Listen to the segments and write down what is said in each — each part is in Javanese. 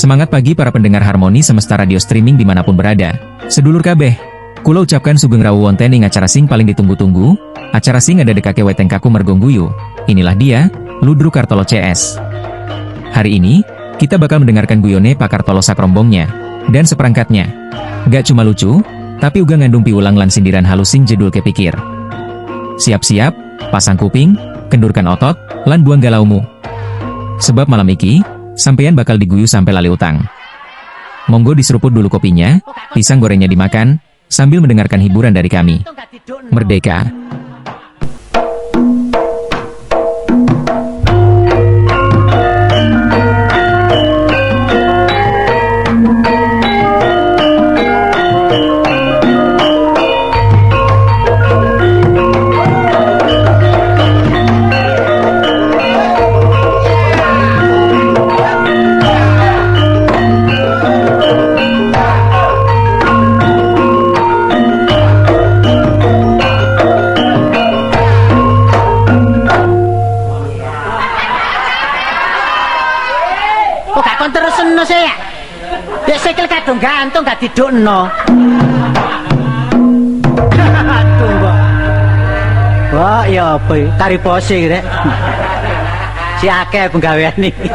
Semangat pagi para pendengar Harmoni Semesta Radio Streaming dimanapun berada. Sedulur kabeh, kula ucapkan sugeng rawuh wonten ing acara sing paling ditunggu-tunggu. Acara sing ada dekake weteng kaku mergongguyu. Inilah dia, Ludruk Kartolo CS. Hari ini, kita bakal mendengarkan guyone Pak Kartolo sakrombongnya, dan seperangkatnya. Gak cuma lucu, tapi uga ngandung piulang lan sindiran halus sing jedul kepikir. Siap-siap, pasang kuping, kendurkan otot, lan buang galaumu. Sebab malam iki, sampeyan bakal diguyu sampai lali utang. Monggo diseruput dulu kopinya, pisang gorengnya dimakan, sambil mendengarkan hiburan dari kami. Merdeka! Sikil kadung gantung gak didukno. Aduh, Mbak. Wah, ya apa iki? Tari pose iki, Rek. Si akeh penggawean iki.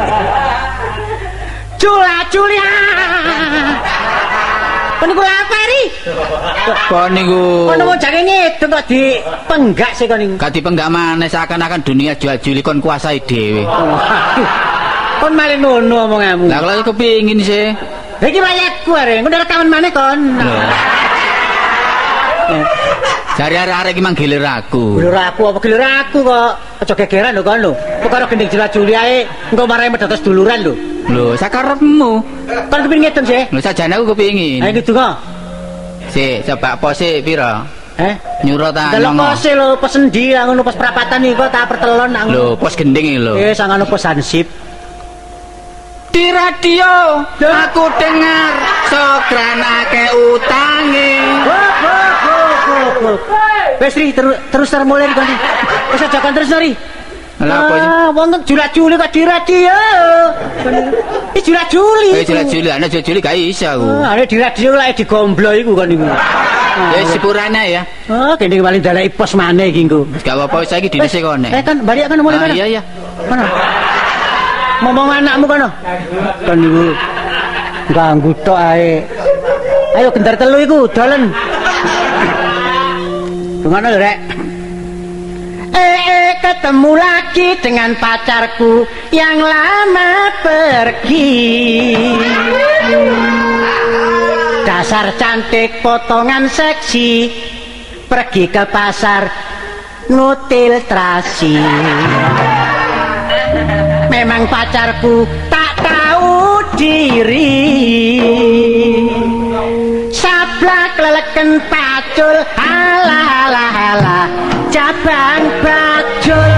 Cula-culi. Kon niku lapari. Kon niku. Kon mau jange ngedung kok dipenggak sih kon niku. Gak dipenggak maneh seakan-akan dunia jual-juli kon kuasai dhewe. Kon malah ngono omonganmu. Lah kalau kepingin sih. Iki wayahku arek, ngono rekaman maneh kon. Jare arek-arek iki mang gilir aku. Gilir aku apa gilir aku kok? Aja gegeran lho kon lho. Kok karo gending jula-juli ae engko marahi medhotos duluran lho. Lho, sakarepmu. Kon kepengin ngedon sih? Lho sajane aku kepingin. Ayo gitu kok. Si, coba pose pira? Nyuruh ta Delok ngomong. pose lho, pesen ndi ngono pas perapatan iki kok tak pertelon nang. Lho, pos gending iki lho. Sangono pos hansip. Di radio aku dengar sokranake utange. Wes Ri terus termulai kon. Wis aja kon terus Ri. Lah apa iki? Wong jula-juli kok di radio. Iki jula-juli. Jula-juli, ana jula-juli gak iso aku. Ana di radio lek digomblo iku kon niku. Ya sepurane ya. Gending paling daleki pos maneh iki engko. Gak apa-apa saiki dinese kene. Kan balik kan mulai kan. Iya. Mana? Ngomong anakmu kono. Kan niku ganggu tok ae. Ayo gentar telu iku dolen. Ngono lho, Rek. Ketemu lagi dengan pacarku yang lama pergi. Dasar cantik potongan seksi, pergi ke pasar ngutiltrasi. Memang pacarku tak tahu diri. Sablak leleken pacul, halah cabang bacul.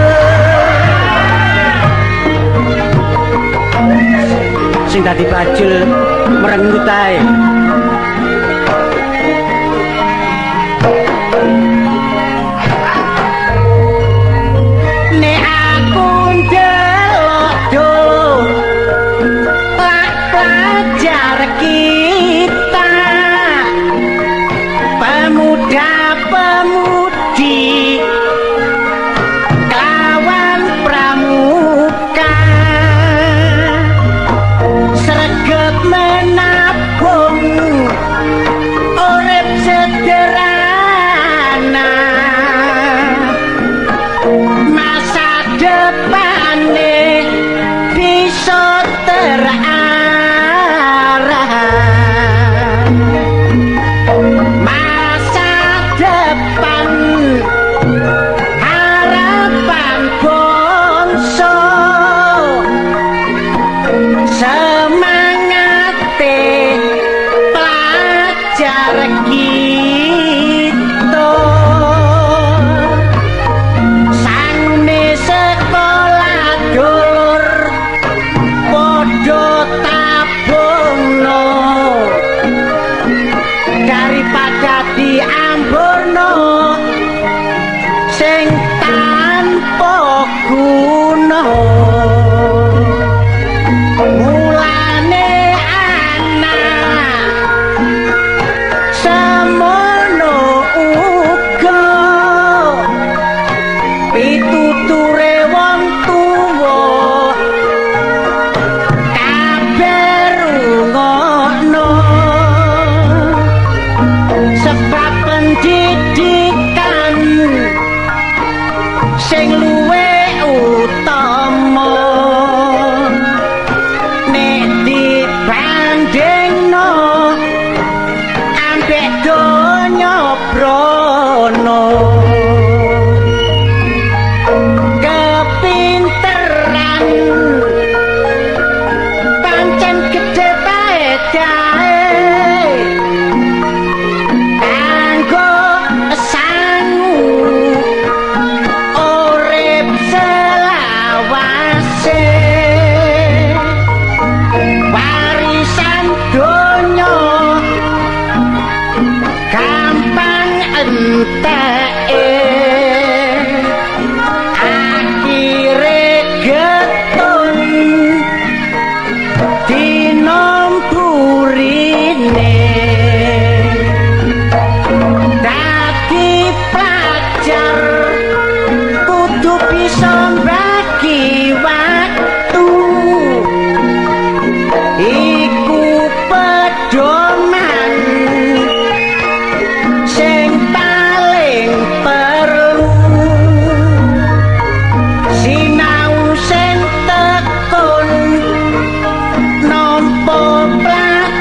Sing dadi bacul merenggut ae. Nek aku ndelok do pelajar kita, pemuda-pemudi kawan pramuka, sregep menabung urip sederhana, masa depane bisa terarah. Masa depan harapan bangsa, semangat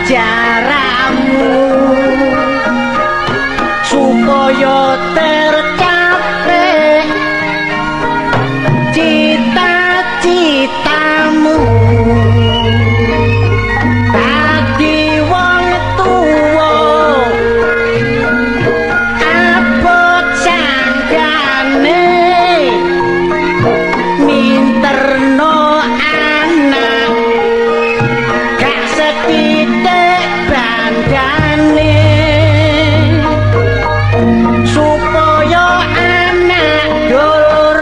ajaramu supaya tercapai cita-citamu dadi wong tuwa abot sanggane minterno anak gak setitik bandane supaya anak dulur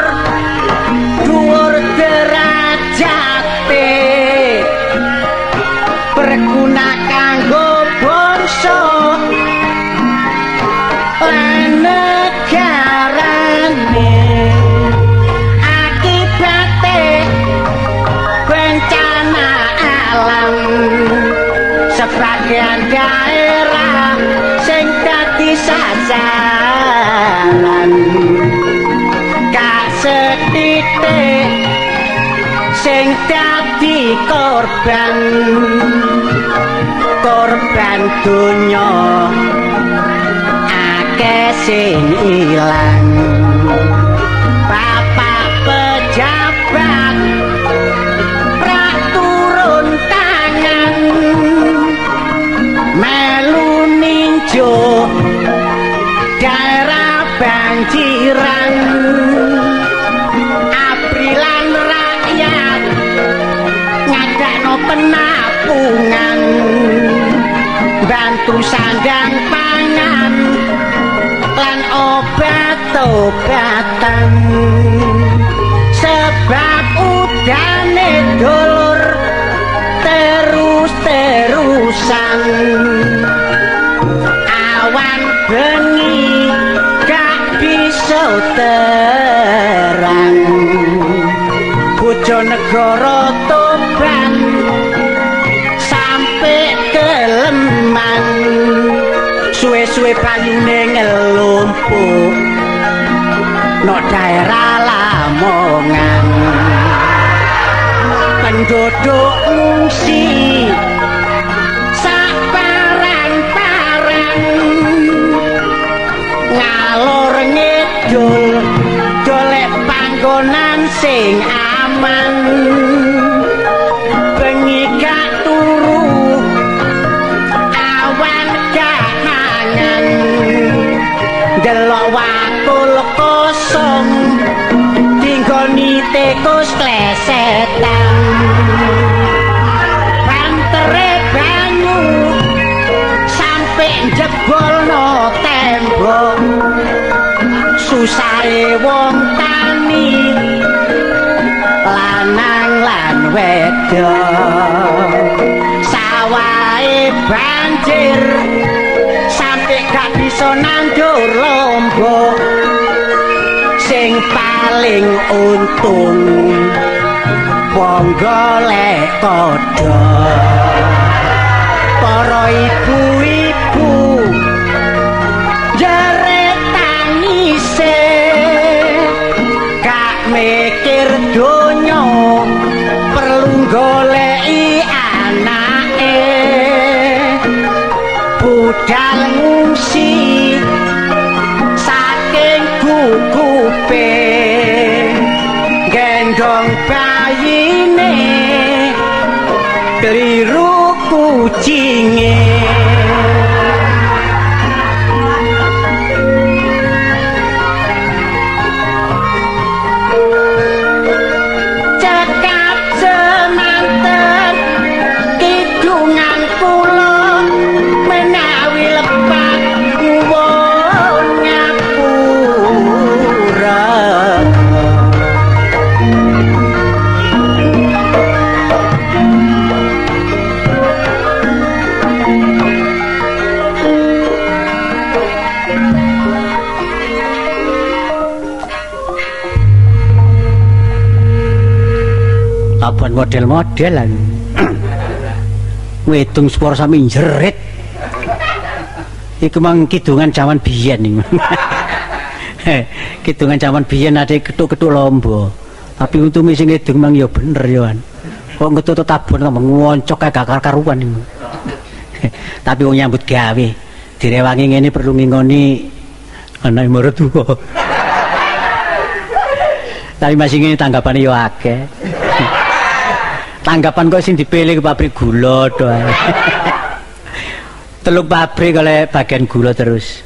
dhuwur derajate berguna kanggo bangsa lan negarane akibate bencana alam sebagian daerah sing dadi sasaran gak setitik sing dadi korban donya akeh sing ilang bapak pejabat prak turun tangan melu ninjo daerah banjiran abrilan rakyat ngadakno penapungan bantu sandang pangan lan obat-obatan sebab udane dulur terus-terusan awan bengi gak bisa terang Bojonegoro Tuban sampai Keleman suwe-suwe banyune ngelumpuk no daerah Lamongan penduduk ngungsi saparan-paran ngalor ngidul golek panggonan sing aman bengi gak turu awan gak mangan delok wakul kosong tinggoni tikus klesetan bantere banyu sampe jebolno tembok susahe wong tani lanang lan wedok sawahe banjir sampe gak bisa nandur lombok sing paling untung wong golek kodhok para ibu-ibu jerit tangise gak mikir donya perlu goleki anake budal ngungsi saking gugupe gendong bayine keliru kucinge cekap semanten kidungan kula menawi lepat nuwun ngapura abon model-modelan wedung spor sami jerit iku mang kidungan zaman biyen ning kidungan zaman biyen ade ketuk-ketuk lomba tapi untume sing ngedung mang ya bener ya kan kok ngetut abon ngoncok kae gak karuan niku Tapi wong nyambut gawe direwangi ngene perlu ngingoni anake mertua. Tapi masih ngene tanggapane yo akeh. Tanggapan kok sing dipilih ke pabrik gula to ae. Teluk pabrik oleh bagian gula terus.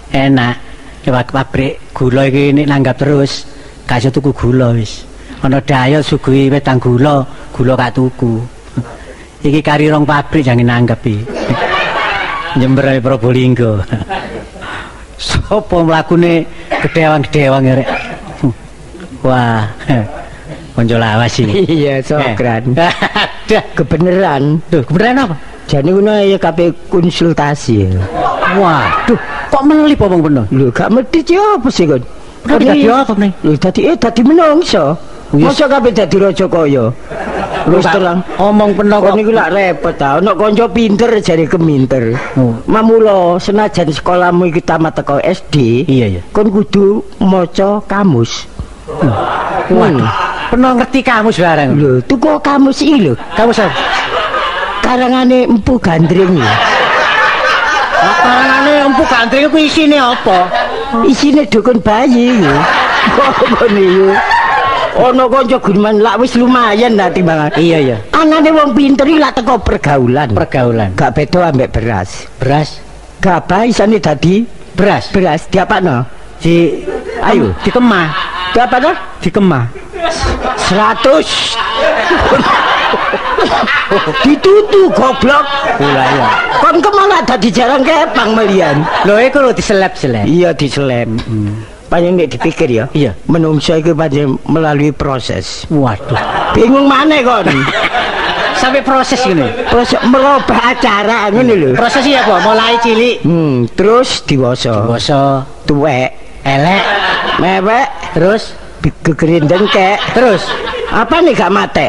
Enak. Lewat pabrik gula iki nek nanggap terus kasih tuku gula wis. Ana daya suguhi wedang gula, gula gak tuku. Iki kari rong pabrik jangan nanggap iki. Jember Probolinggo. Sopo mlakune gedewang-gedewang rek. Wah. Konco lawas iki. Iya, Sokran. Dah Kebeneran. Duh, kebenaran apa? Jane ngono ya kabeh konsultasi. Waduh, kok meli pomong bener? Lho, gak mesti ya apa sih kon? Tapi dadi apa nih? Lho, dadi menungso. Mosok kabeh dadi raja kaya. Wis terang. Omong penuh Kok kok niku lak repot ta, ana kanca pinter jare keminter. Oh. Mamula senajan sekolahmu iki tamat teko SD, Iya, iya. kon kudu maca kamus. Waduh, penuh ngerti kamu sekarang. Lho, tuku kamus iki lho. Kamu sah. Karangane Empu Gandring ya. Karangane empu gandring ku isine apa? Isine dukun bayi ya. Kok ngene yo. Ana kanca guneman lak wis lumayan lah timbangan. Iya, iya. Anane wong pinter iki lak teko pergaulan. Pergaulan. Gak beda ambek beras. Beras, Gabah isane dadi beras. beras diapakno? Di Ayo. dikemah. Diapakno? Dikemah. 100. Ditutu goblok. Pula ya. Kon kemana dadi jarang kepang melian. Lho iku lho diselep-selep. Iya diselem. Panjang nek dipikir ya. Iya. Menungso iku panjang melalui proses. Waduh. Bingung maneh kon. Sampai proses gini. Proses merubah acara ngono lho. Prosesnya apa? Mulai cilik, Terus diwasa. bosok, Tuwek, elek, mewek, terus kegerindeng kek. terus Apa nih gak mate?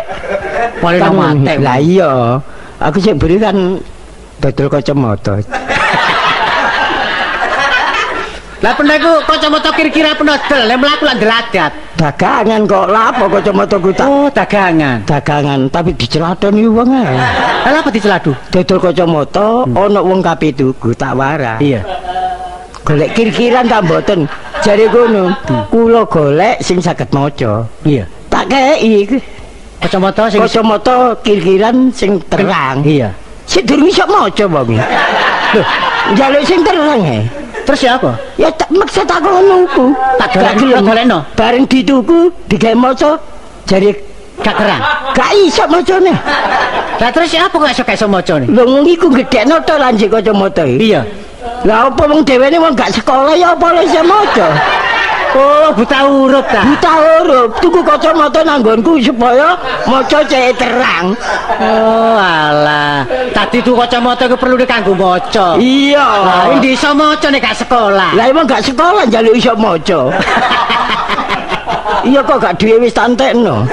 mulai nang mate. Lah iya. Aku sik beri kan dodol kacamata. Lah pendeku kacamata kira-kira penodol, lek mlaku lak nderadat. Dagangan kok lah apa kacamata ku tak Oh, dagangan. dagangan tapi dicelatoni wong ae. Lah apa diceladu? Dodol kacamata ana wong kabeh tuku tak warah. Iya. Golek kir-kiran tak mboten. Jare ngono, kula golek sing saged maca. Iya. Tak kei Kacamata sing kacamata kir-kiran sing terang. Iya. Sik durung iso maca wong. Lho, njaluk sing terang ae. Terus ya apa? Ya tak maksa tak ngono ku. Tak golekno. Bareng dituku digawe maca jare Gak kerang. gak iso macane. Lah terus ya apa kok iso macane? Lho wong iku gedhekno to lanjut kacamata iki. Iya. Lah apa wong dhewene wong gak sekolah ya apa ora iso maca. Oh, buta huruf ta. Buta huruf, tuku kacamata nanggonku supaya maca cek terang. Oh, alah. Tadi tuh kacamata ku perlu dikanggo maca. Iya. Lah ndi iso maca nek gak sekolah. Lah emang gak sekolah njaluk iso maca. Iya kok gak duwe wis tantekno.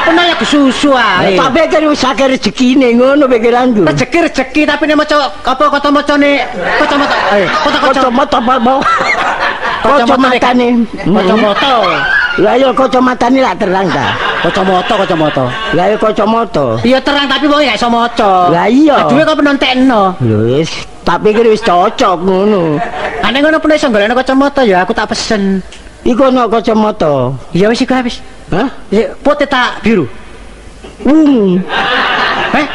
Pernah ya kesusu ae. Tak pikir wis akeh rezekine ngono pikiranku. Rezeki tapi nek maca apa kata macane kacamata. Kacamata apa mau? Kacamatane. Kacamata. Lah ya kacamatane lak terang ta. Kacamata. Lah ya kacamata. Iya terang tapi wong gak iso maca. Lah iya. Duwe kok penontekno. Lho wis tak pikir wis cocok ngono. Ane ngono pun iso golekno kacamata ya aku tak pesen. Iku ana kacamata. Ya wis iku habis. Hah? Ya putih tak biru. Eh?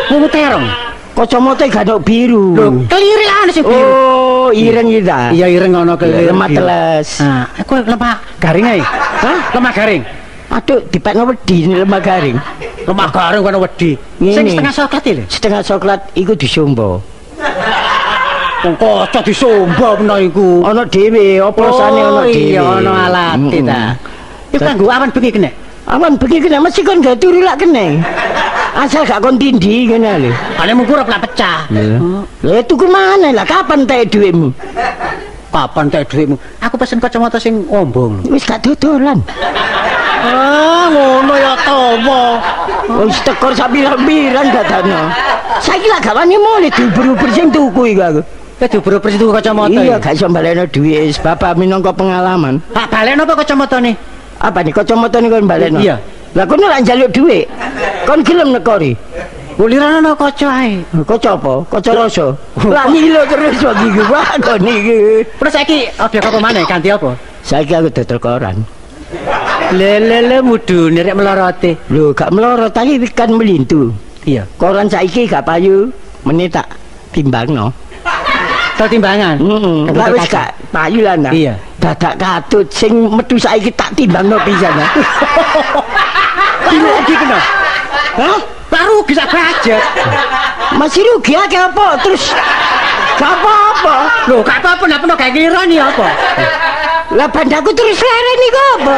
Wungu terong. Kacamata gak ono biru. Lho, kelirian sing biru. Oh, ireng iki ta. Iya ireng ngono kelireng. Lemah teles. Nah, aku lemah garing ae. Hah? Lemah garing. Aduh, dipekno wedi ini lemah garing. Lemah garing kono wedi. Ngene. Sing setengah coklat iki lho. Setengah coklat iku disombo. Wong kocok disombo mena iku. Ana dhewe, oplosane ana dhewe. Iya, ana alate ta. Iku kanggo awan bengi kene. Awan bengi kena mesti kon gak turu lak kene. Asal gak kon tindhi ngene lho. Ane mungkur ora pecah. Lah tuku mana lah kapan teh dhuwitmu? Kapan tek dhuwitmu? Aku pesen kacamata sing ombong. Wis gak dodolan. Ah, ngono ya tomo. Wis tekor sak pirang-pirang dadane. Saiki lak gak wani mulih diuber-uber sing tuku iku aku. Kowe diburu persi tuku kacamata. Iya, gak iso baleno dhuwit, bapak minangka pengalaman. Tak balekno apa kacamatane? Apa nih kacamata nih kon baleno? Iya. Lah kon ora njaluk dhuwit. Kon gelem nekori. Ulirane ana kaca ae. Kaca apa? Kaca rasa. Lah ngilo terus wae iki wah kok niki. Terus saiki objek apa maneh ganti apa? Saiki aku dodol koran. Lele mudune rek melorote. Lho gak melorot tapi kan melintu. Iya. Koran saiki gak payu meneh tak timbangno. Timbangan. Heeh. Lah wis gak payu lah nah. Iya. Dadak katut sing metu saiki tak timbangno pisan. Rugi kena. Hah? Baru bisa budget. Masih rugi akeh apa? Terus gak apa-apa. Loh, gak apa-apa nek peno gak ngirani apa. Lah bandaku terus leren niku apa?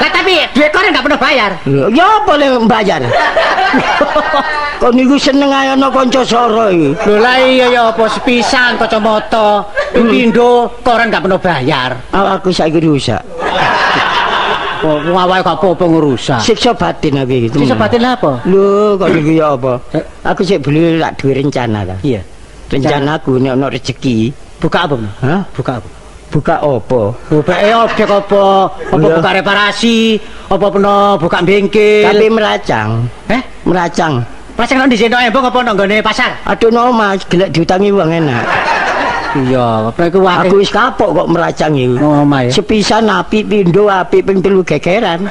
Lah tapi duit koran gak pernah bayar. Lho, ya apa le mbayar? Kok niku seneng ae ana kanca soro iki. Lho lah iya ya apa sepisan kacamata, pindho koran gak pernah bayar. Awakku saiki rusak. Oh, awake gak apa-apa ngurusak. Siksa batin aku iki. Sisa batin lah apa? Lho, kok niku ya apa? Aku sik beli lak duwe rencana ta. Iya. Rencanaku nek ana rezeki, Buka apa? hah? Buka apa? Buka apa? Buka objek apa? Apa Iya. buka reparasi? Apa peno buka bengkel? Tapi meracang. Meracang. Pasang nang dhisik embong apa nang nggone pasar? Aduh no Mas, gelek diutangi wong enak. Iya, apa iku wae. Aku wis kapok kok meracang iki. Omah ya. Sepisan apik pindho apik ping 3 gegeran.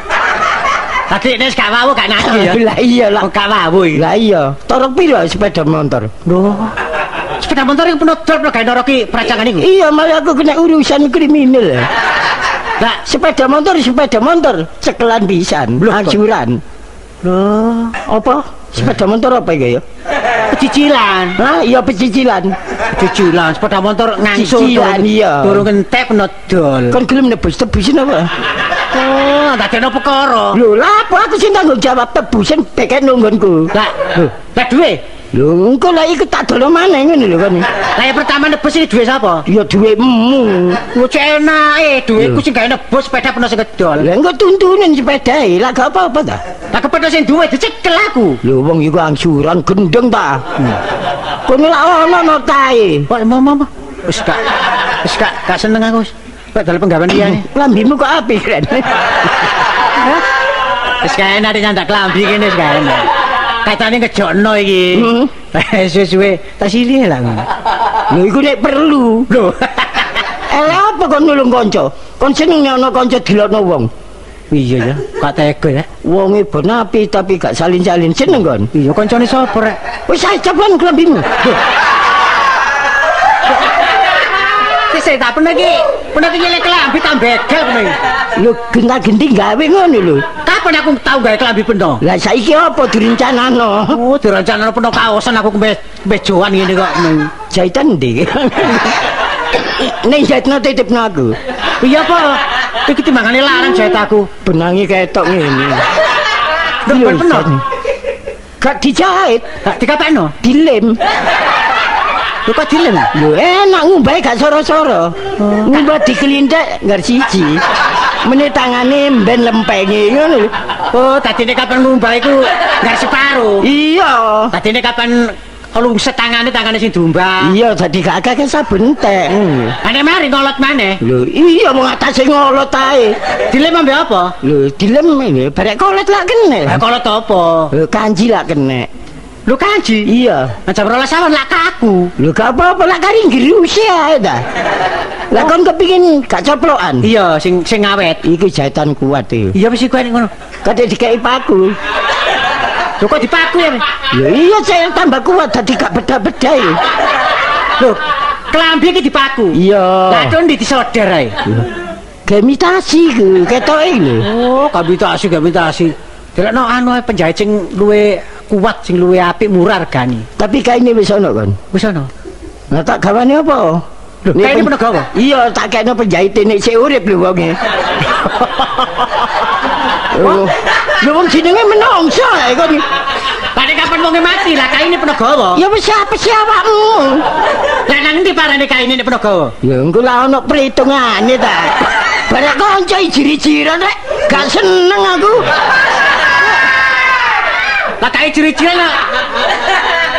Tadi nek gak wawu gak nagi ya. Lah iya lah. Oh, gak wawu iki. Lah iya, torok piro sepeda motor? Loh. Sepeda motor yang penuh dol gawe noroki peracangan iku. Iya, malah aku kena urusan kriminal. Lah, Sepeda motor, cekelan pisan, angsuran. loh, Apa? Sepeda motor apa iki ya? pecicilan. Hah, iya pecicilan. Pecicilan sepeda motor ngangsur. Cicilan, iya. Durung entek penuh dol. Kon gelem nebus-tebusin apa? Oh, dadekno perkara. Lho, lah apa aku sing tanggung jawab tebusan beken nunggonku. Lah duwe. Lho, engko lah iku tak dolo maneh ngene lho kan. Lah yang pertama nebus iki duwe sapa? Ya duwekmu. Ku cek enake duweku sing gawe nebus sepeda penuh sing kedol. Lah engko tuntunan sepedae, lah gak apa-apa ta. Lah kepethuk sing duwe dicekel aku. Lho wong iku angsuran gendeng ta. Kono lak ono tae. Kok mama. Wis gak seneng aku. Kok dalam penggawean liyane. Lambimu kok apik kan. Wis gak enak nyandak klambi kene wis gak enak. Katane ngejokno iki. Suwe-suwe tak silih lah. Lho iku nek perlu. Lho. Apa kon nulung kanca? Kon seneng nek ana kanca dilokno wong. Iya ya, gak tega ya. Wonge ben apik tapi gak salin-salin seneng kon. Iya kancane sapa rek? Wis ae ceplan klambimu. Saya tak pernah nyelek kelambi tak begal pernah. Lho genta-genti gawe ngono lho. Kapan aku tahu gawe kelambi peno? Lah saiki apa direncanano? Oh, direncana peno kaosan aku kebejoan ngene kok. Jahitan ndi? Ning jahitno titipno aku. Iya apa? Iki timbangane larang jahit aku. Benangi ketok ngene. Lho peno. Gak dijahit, Gak dikapekno. dilem. Lho kok dilem? Lho enak ngumbahe gak soro-soro. Ngumbah dikelintek nggar siji. Meneh tangane mben lempenge ngono lho. Oh, tadine kapan ngumbah iku ngar separo. Iya. Tadine kapan lungset tangane sing diumbah. Iya, dadi gak akeh saben entek. Ane mari ngolot maneh. Lho, iya mau atase ngolot ae. Dilem ambe apa? Lho, dilem ini barek kolet lak kene. Lah kolot apa? Lho, kanji lak kene. Lu kanji. Iya. Jam 12 awan lak kaku. Lho, gak apa-apa lak kari ngerusi ae ta. Lah kon kepingin gak coplokan. Iya, sing awet. Iki jahitan kuat iki. Iya wis iku ngono. Kate dikei paku. Lho kok dipaku ya? Lho iya saya tambah kuat dadi gak beda-beda iki. Lho, klambi iki dipaku. Iya. Lah kon disodar ae. Gemitasi ku ketoke lho. Oh, gabitasi. Delokno anu ae penjahit sing luwe kuat, sing luwe apik, murah regane. Tapi kaine wis ana kon. Wis ana. Lah tak gawane apa? Lho, kaine peno gawa. Iya, tak kene penjahit nek sik urip lho wonge. Oh, lho wong jenenge menungso ae kon. Nek kapan wonge mati lah kaine peno gawa. Ya wis apa sih awakmu? Lah nang ndi parane kaine nek peno gawa? Ya engko lah ana perhitungane ta. Barek kanca ijiri-jiran rek, gak seneng aku. Lah kae ciri-ciri lah.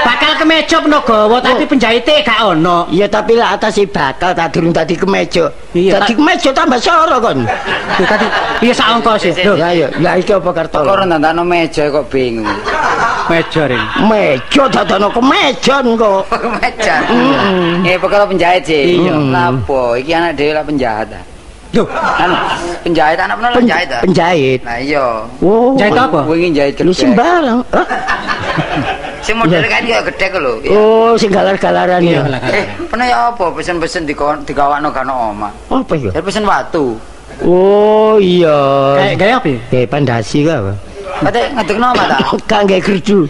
Bakal kemeja Penagawa tapi penjahite gak ono. Iya tapi lah atas bakal tak durung tadi kemeja. Iya, Tadi kemeja tambah soro kon. Tuh tadi iya sak ongkos ya. Lho, Ya ya, ya iki apa kartu? Kok nandano meja kok bingung. meja ring. Meja dadono kemeja kok. Meja. Perkara penjahit sih. Lapo iki anak dhewe lah penjahat. Loh, Anu, penjahit anak pernah penjahit ta? Penjahit. Nah iya. Oh. Jahit apa? Wingi jahit Lu gedhe. sembarang. Hah? Sing model kan ya gedhe ku lho. Oh, sing galar-galaran ya. Pernah ya apa pesen-pesen digawakno kano omah. Apa ya? Ya pesen watu. Oh iya. Kayak gaya apa ya? Kayak pandasi ka apa? Kate ngedekno omah ta? Kangge gerdu.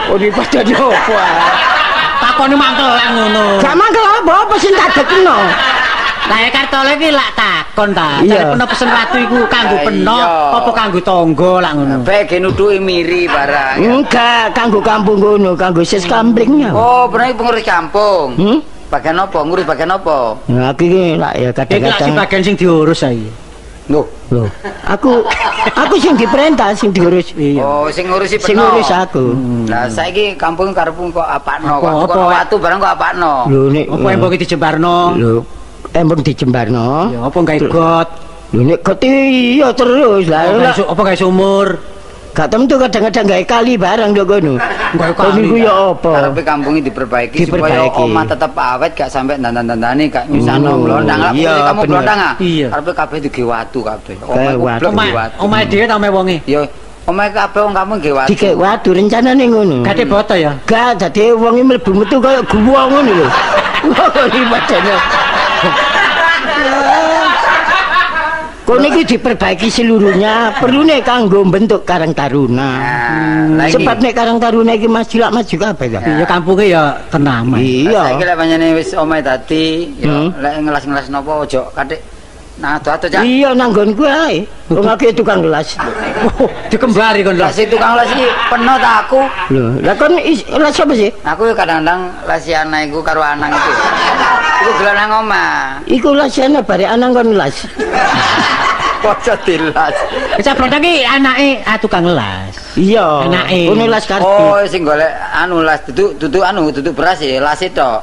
Oh di pada di apa? Takoni mangkel lah ngono. Gak mangkel apa sing tak dekno. Lah ya kartole iki lak takon ta. Iya. Cari peno pesen watu iku kanggo Lah peno iya. apa kanggo tangga lak ngono. Bae ge nuduhi miri barang. Enggak, kanggo kampung ngono, kanggo sis kamplingnya. Oh, pernah iki pengurus kampung. Bagian apa? Ngurus bagian apa? Nah, aku iki lak ya Iki lak kadang-kadang. si bagian sing diurus saiki. Loh. Loh, aku sing diperintah sing diurus. Iya. Oh, sing ngurusi Sing peno. ngurus aku. Lah saiki kampung karepmu kok apakno? Apa, Kok apa? watu barang kok apakno? Lho nek Apa embong iki dijembarno? Lho, embong dijembarno. Ya apa gawe got? Lho nek got iya terus lah. Apa gawe sumur? Gak tentu kadang-kadang gawe kali barang ndok ngono. Gawe Kon kali. niku ya apa? Karepe kampung iki diperbaiki supaya Diperbaiki. omah tetep awet gak sampai dandan-dandane gak nyusahno Oh, blondang. Lah iya, kamu bener. blondang ah? Iya. Karepe kabeh digawe watu kabeh. Gawe Omah watu. blok Omah watu. omah dhewe ta omah wonge? Ya omah kabeh wong kampung gawe watu. Dikek waduh rencanane ngono. Gade boto ya. Gak dadi wong iki mlebu metu kaya guwa ngono lho. Wah, iki padane. Kok niki diperbaiki seluruhnya, perlu nek kanggo bentuk Karang Taruna. Nah, lagi. Sebab nek Karang Taruna iki maju lak maju kabeh ta. Iya kampunge ya tenang. Iya. Saiki lek pancene wis omahe dadi, ya lek ngelas-ngelas napa aja katik nah atu-atu cak. Iya nang nggonku ae. Wong aku tukang gelas. Oh, dikembari kon lho. Lah si tukang les iki peno ta aku. Lho, lah kon gelas apa sih? Aku ya kadang-kadang lesi anak iku karo anang itu. Iku gelar nang omah. Iku lasane bare anang kon las. Poso dilas. Cak Blondang iki anake tukang las. Iya. Anake. Ono las kartu. Oh, sing golek anu las duduk beras ya, las tok.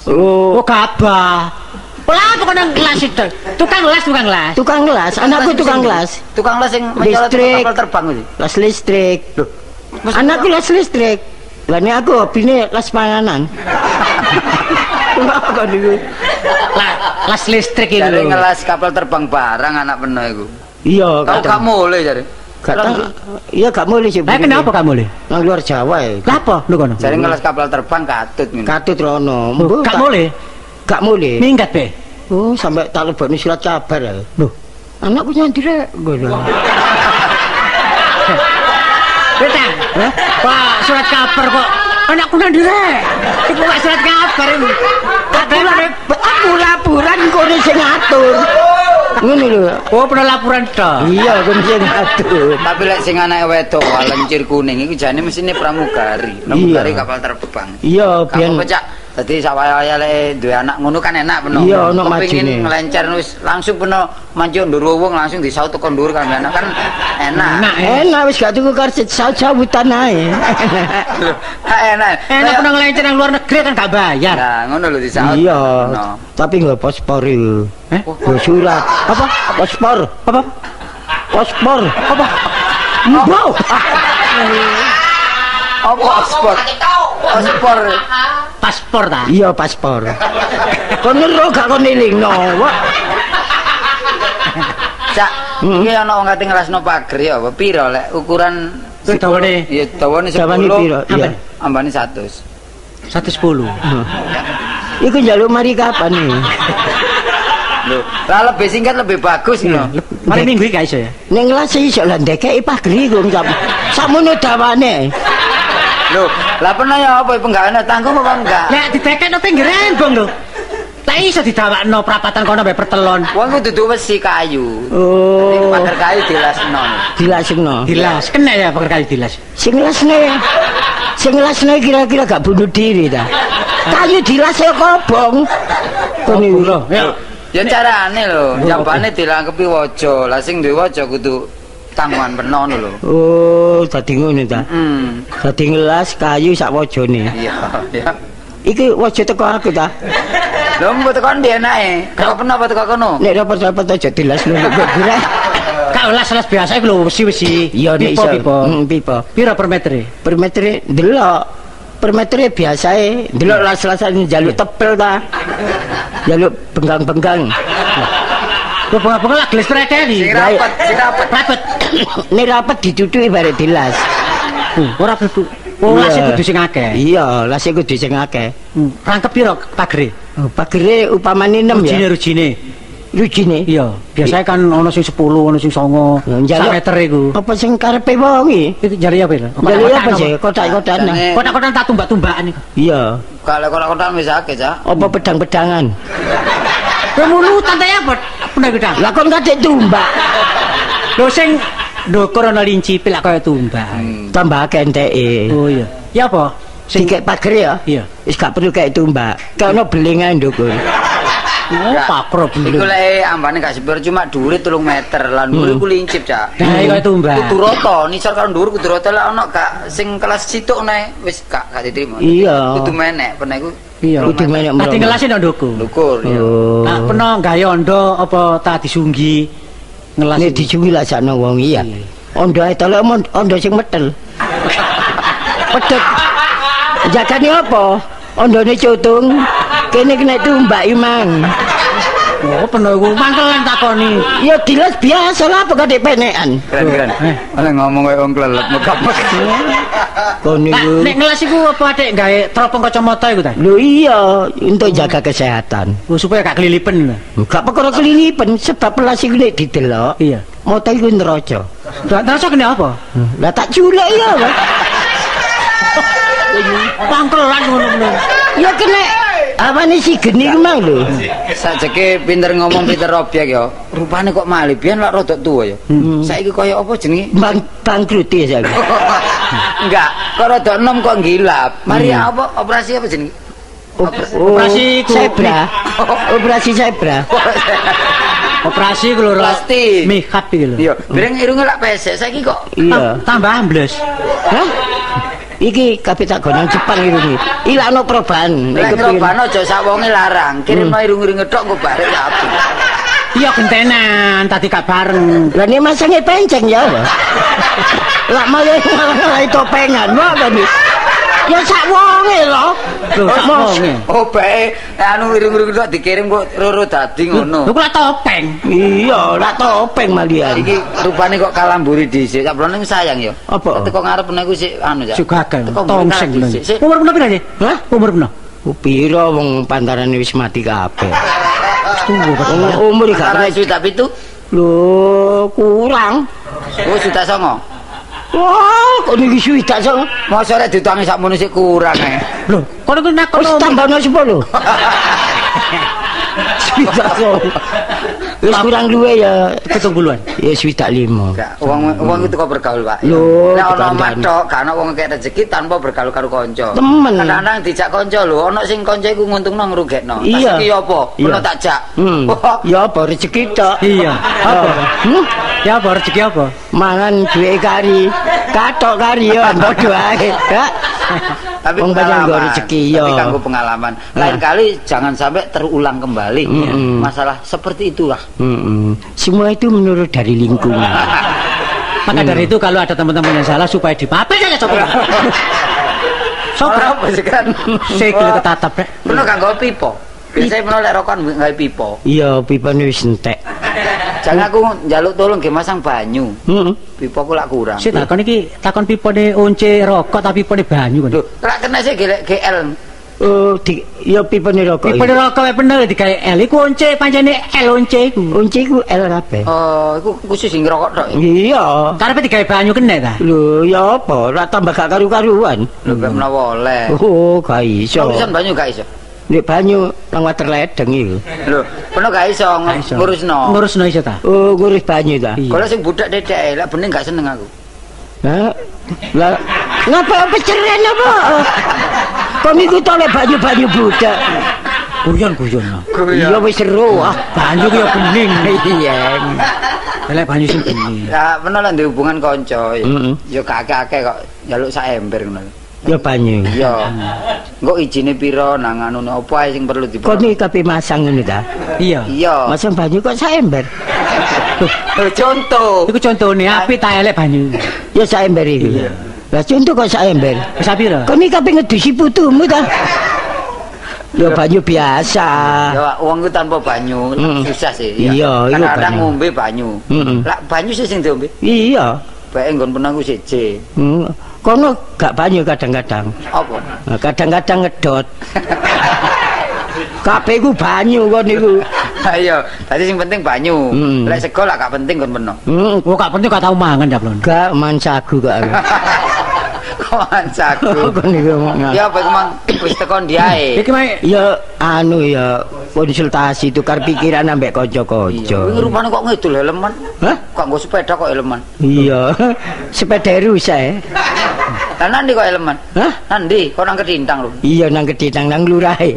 Oh, Oh gabah. Lah kok nang las itu. Tukang las. tukang gelas, anakku tukang gelas. Tukang las sing mencolot Listrik. kapal terbang iki. Las listrik. Anakku las listrik. Lah nek aku hobine las panganan. Kenapa niku? Lah las listrik iki Jare lho. ngelas kapal terbang barang anak peno iku. Iya, Kau gak mulai jare. Iya gak boleh sih. Lah kenapa kamu le? Nang luar Jawa ya. Lah apa lu kono? Jare ngelas kapal terbang katut ngono. Katut rono. Gak boleh. Gak boleh. Minggat be. Oh, sampai tak lebokno surat kabar ya. Loh, Anakku nyandire ngono. Betang. Pak surat kabar kok anakku nang direk. Iku gak surat kabar ini. Aku laporan kono sing ngatur. Ngono lho. Oh, pernah laporan tok. Iya, kono sing ngatur. Tapi lek sing anake wedok walencir kuning iku jane mesine pramugari. Pramugari Iya. kapal terbang. Iya, Kamu biyen pecak. Dadi sawaya lek duwe anak ngono kan enak peno. Iya, ono Kepingin majine. ngelencer wis langsung peno manjuk ndur wong langsung disaut teko ndur kan enak kan enak. Enak. enak wis gak tuku karset sawutan ae. Lho, enak. Enak pernah ngelencer nang luar negeri kan gak bayar. Nah, ngono lho disaut. Iya, Ngono. tapi nggak paspor itu. Eh? Nggak surat. Apa? Paspor. Apa? Paspor. Apa? Mbok. Apa paspor? Paspor. Paspor ta? Iya paspor. Kon ngero gak kon elingno. Wah. Cak, iki ana wong kate ngrasno pager ya apa pira lek ukuran Kuwi dawane ya dawane 10. Dawane piro? Iya. Ambane 100. 110. Iku njaluk mari kapan nih? Lho, lah lebih singkat lebih bagus ngono. Mari minggu iki gak iso ya. Ning lase iso lah ndekeki pager iku sakmono dawane. Lho, lah pernah ya apa penggaweane tanggung apa enggak? Lek ditekekno pinggir embong lho. Lah iso didawakno prapatan kono mbek pertelon. Wong ku dudu wesi kayu. Oh, Pager kayu dilasno. dilasno. Dilas, kena ya pakai kali dilas. Sing lasne kira-kira gak bunuh diri ta. Kayu dilas ya kobong. Kon Oh, iku. lho, ya. Ya carane lho, jambane dilangkepi waja. Lah sing duwe waja kudu tanggungan peno lho. Oh, dadi ngono ta. Dadi ngelas kayu sak wajane. Iya, ya. Iki waja teko aku ta. Lho mbok tekan ndi enake? Kok peno apa teko kono? Nek rapat-rapat aja dilas lho kok gila. Kak las-las biasa iku lho wesi-wesi. Iya nek iso. Pipa. Pira per meter? Per meter delok. Per meter biasae delok las-lasan jaluk tebel ta. Jaluk benggang-benggang. Kok bunga-bunga lah gelis treteni. Sing rapet. Rapet. Nek rapat dicucuki bare dilas. Ora blebu. Oh, Iya. las kudu sing akeh. Iya, las kudu sing akeh. Rangkep pira pagere? Oh, pagere upamane 6 ya. Rujine. Rujine. Iya, biasanya kan ono sing 10, ono sing 9. Sak meter iku. Apa sing karepe wong iki? Iki jari apa lho? Jare apa sih? Kotak-kotakan. Kotak-kotak tak tumbak-tumbakan iku. Iya. Kalau kotak-kotak wis akeh, Cak. Apa pedang-pedangan? Remulutan ta ya, bener gedang. Lah kon kadek tumbak. Lho sing ndukur ana linci pilak kaya tumbak. Tambah kenteke. Oh iya. Ya apa? Sing kek pager ya? Iya. Wis gak perlu kek tumbak. Kono belingan ndukur. Oh, pakro Iku belum. lek ambane gak sepiro cuma dhuwure 3 meter. Lah dhuwure iku lincip, Cak. Nah, kaya tumbak. Kudu rata, nisor karo dhuwur kudu rata lah ono gak sing kelas situk nae wis gak diterima. Iya. Kudu menek, pene iku Iya. Kudu menek Tak tinggalasi nang nduku. ndukur ya. Oh. Nah, peno gawe ondo apa tak disunggi ngelas. Nek dicungi lah sakno wong iya. Ondo ae tolek ondo sing metel. Pedhet. Jagane apa? Ondone cutung. Kene kena tumbak imang. Oh, peno iku mangkelan takoni. Ya dilas biasa lah apa kadek penekan. Keren-keren. Oleh ngomong kaya wong klelep megap. Kon Nah, niku. nek ngelas iku apa adek gawe teropong kacamata iku ta? Lho iya, untuk jaga kesehatan. Oh, supaya gak kelilipen lho. Gak perkara kelilipan sebab pelas iku nek didelok. Iya. Mata iku neraca. Terus kene apa? Lah tak culek ya, Pak. Pangkelan ngono-ngono. Ya kena apane sih geni ku mang lho. Sajeke pinter ngomong pinter obyek ya. Rupane kok malih biyen lak rada tuwa ya. Saiki kaya apa jenenge? Bangkrut ya saya. Enggak, kok rada enom kok ngilap. Mari apa operasi apa jenenge? Operasi ku- zebra. Operasi zebra. Operasi ku lho. Plastik. Makeup iki lho. Iya, bareng irunge lak pesek saiki kok. Iya. Tambah ambles. Hah? Iki kabeh tak gonang Jepang irungi. Ilakno perubahan. Lek ngrobano aja sak wonge larang. Kirimno irung-irunge tok engko barek ya apik. Iya gentenan, tadi gak bareng. Lah nek masange penceng ya. Lah malah ngalah topengan wae nih. Ya sak wonge lho. Lho, sak wonge. Oh bae, anu irung-irung tok dikirim kok roro dadi ngono. Lho kok topeng. Iya, lah topeng malian. Iki rupane kok kalamburi dhisik. Sak blone sayang ya. Apa? Teko ngarep niku sik anu ya. Juga kan. Teko Tongseng lho. sik. Umur pira pira sih? Hah? Umur pira? Piro wong pantarane wis mati kabeh. Tunggu. Umur gak Karo kena. sudah pitu. Lho, kurang. Oh sudah songo. Wah, kok niki suwi tak song. Mosok rek ditangi sakmono sik kurang ae. Lho, kono ku nak Wis kono. tambahno 10. Suwi tak song. Wis kurang luwe ya. 70-an. Ya suwi tak 5. Enggak, wong itu kok bergaul, Pak. Lho, Nek ana kebandan. matok, gak ana wong kek rezeki tanpa bergaul karo kanca. Temen. Kadang-kadang dijak kanca lho, ana sing kanca iku nguntungno ngrugekno. Iya. Iki apa? Iya. Ono tak jak. Wah, Ya apa rezeki tok. Iya. Apa? Hmm? Ya apa rezeki apa? Mangan duwe kari. Katok kari ya padha ae. Ya. tapi Wong banyak pengalaman. nggo rezeki, Tapi ya. kanggo pengalaman. Lain kali jangan sampai terulang kembali ya. Mm-mm. Masalah seperti itulah. Semua itu menurut dari lingkungan. Maka dari itu kalau ada teman-teman yang salah supaya dipapes aja coba. Ora apa sih kan? Saya kira ketatap rek. Penuh kanggo pipo. Biasanya penuh lek rokokan nggawe pipo. Iya, pipane wis entek. Jangan aku njaluk tolong ge masang banyu. Heeh. Pipoku lak kurang. Si takon iki takon pipone once rokok tapi pipone banyu kan. Lho, lak kena sih gelek GL. Oh, ya pipane rokok. Pipone rokok wae bener digawe L iku once pancene L once iku. Kunci ku L kabeh. Oh, iku khusus sing ngerokok tok. Iya. Karepe digawe banyu kena ta? Lho, ya apa? Ora tambah gak karu-karuan. Lho, gak menawa oleh. Oh, gak iso. Tulisan banyu gak iso. Nek banyu nang water ledeng iku. Lho, penuh gak iso Iso. ngurusno. Ngurusno iso ta? Oh, ngurus banyu ta. Iya. Kalau sing budak dedek, lek bening gak seneng aku. Hah? Lah, ngapa peceren apa? Kok niku tolek banyu-banyu budak. Guyon-guyon. Iya wis seru ah. Banyu ki ya bening. Iya. elek banyu sing bengi. Lah pernah lah ndek hubungan kanca. Heeh. Ya gak akeh kok njaluk sak ember ngono. Ya banyu. Ya. Engko ijine pira nang anune opo ae sing perlu Kok dipotong. niki kabeh masang ngono ta? Iya. Iya. Masang banyu kok saember. Contoh. Iku contone apik ta elek banyu. Ya saember iku. Lah contoh kok saember. Wis pira? Kok niki kabeh ngedusi putumu ta? Ya banyu biasa. Ya wong ku tanpa banyu susah sih. Iya, iku Kadang banyu. ngombe banyu. Heeh. Lah banyu sih sing diombe. Iya. Bae nggon penang ku siji. Kono gak banyu kadang-kadang. Apa? Nah, kadang-kadang ngedot. Kabeh ku banyu kon niku. Ayo, tadi sing penting banyu. Mm. Lek sego lah gak penting kon peno. Oh gak penting gak tau mangan ya, Blon. Gak man sagu gak. Kawan saku. Kon niku ngomong. Ya apa kemang wis tekan diae. Iki mae Ya anu ya konsultasi tukar pikiran ambek kanca-kanca. Kuwi rupane kok ngidul helman. Hah? Kok nggo sepeda kok helman. Iya. Sepeda rusak. Lah nanti kok helman? Hah? Nanti kok nang Kedintang lho. Iya nang Kedintang nang lurahe.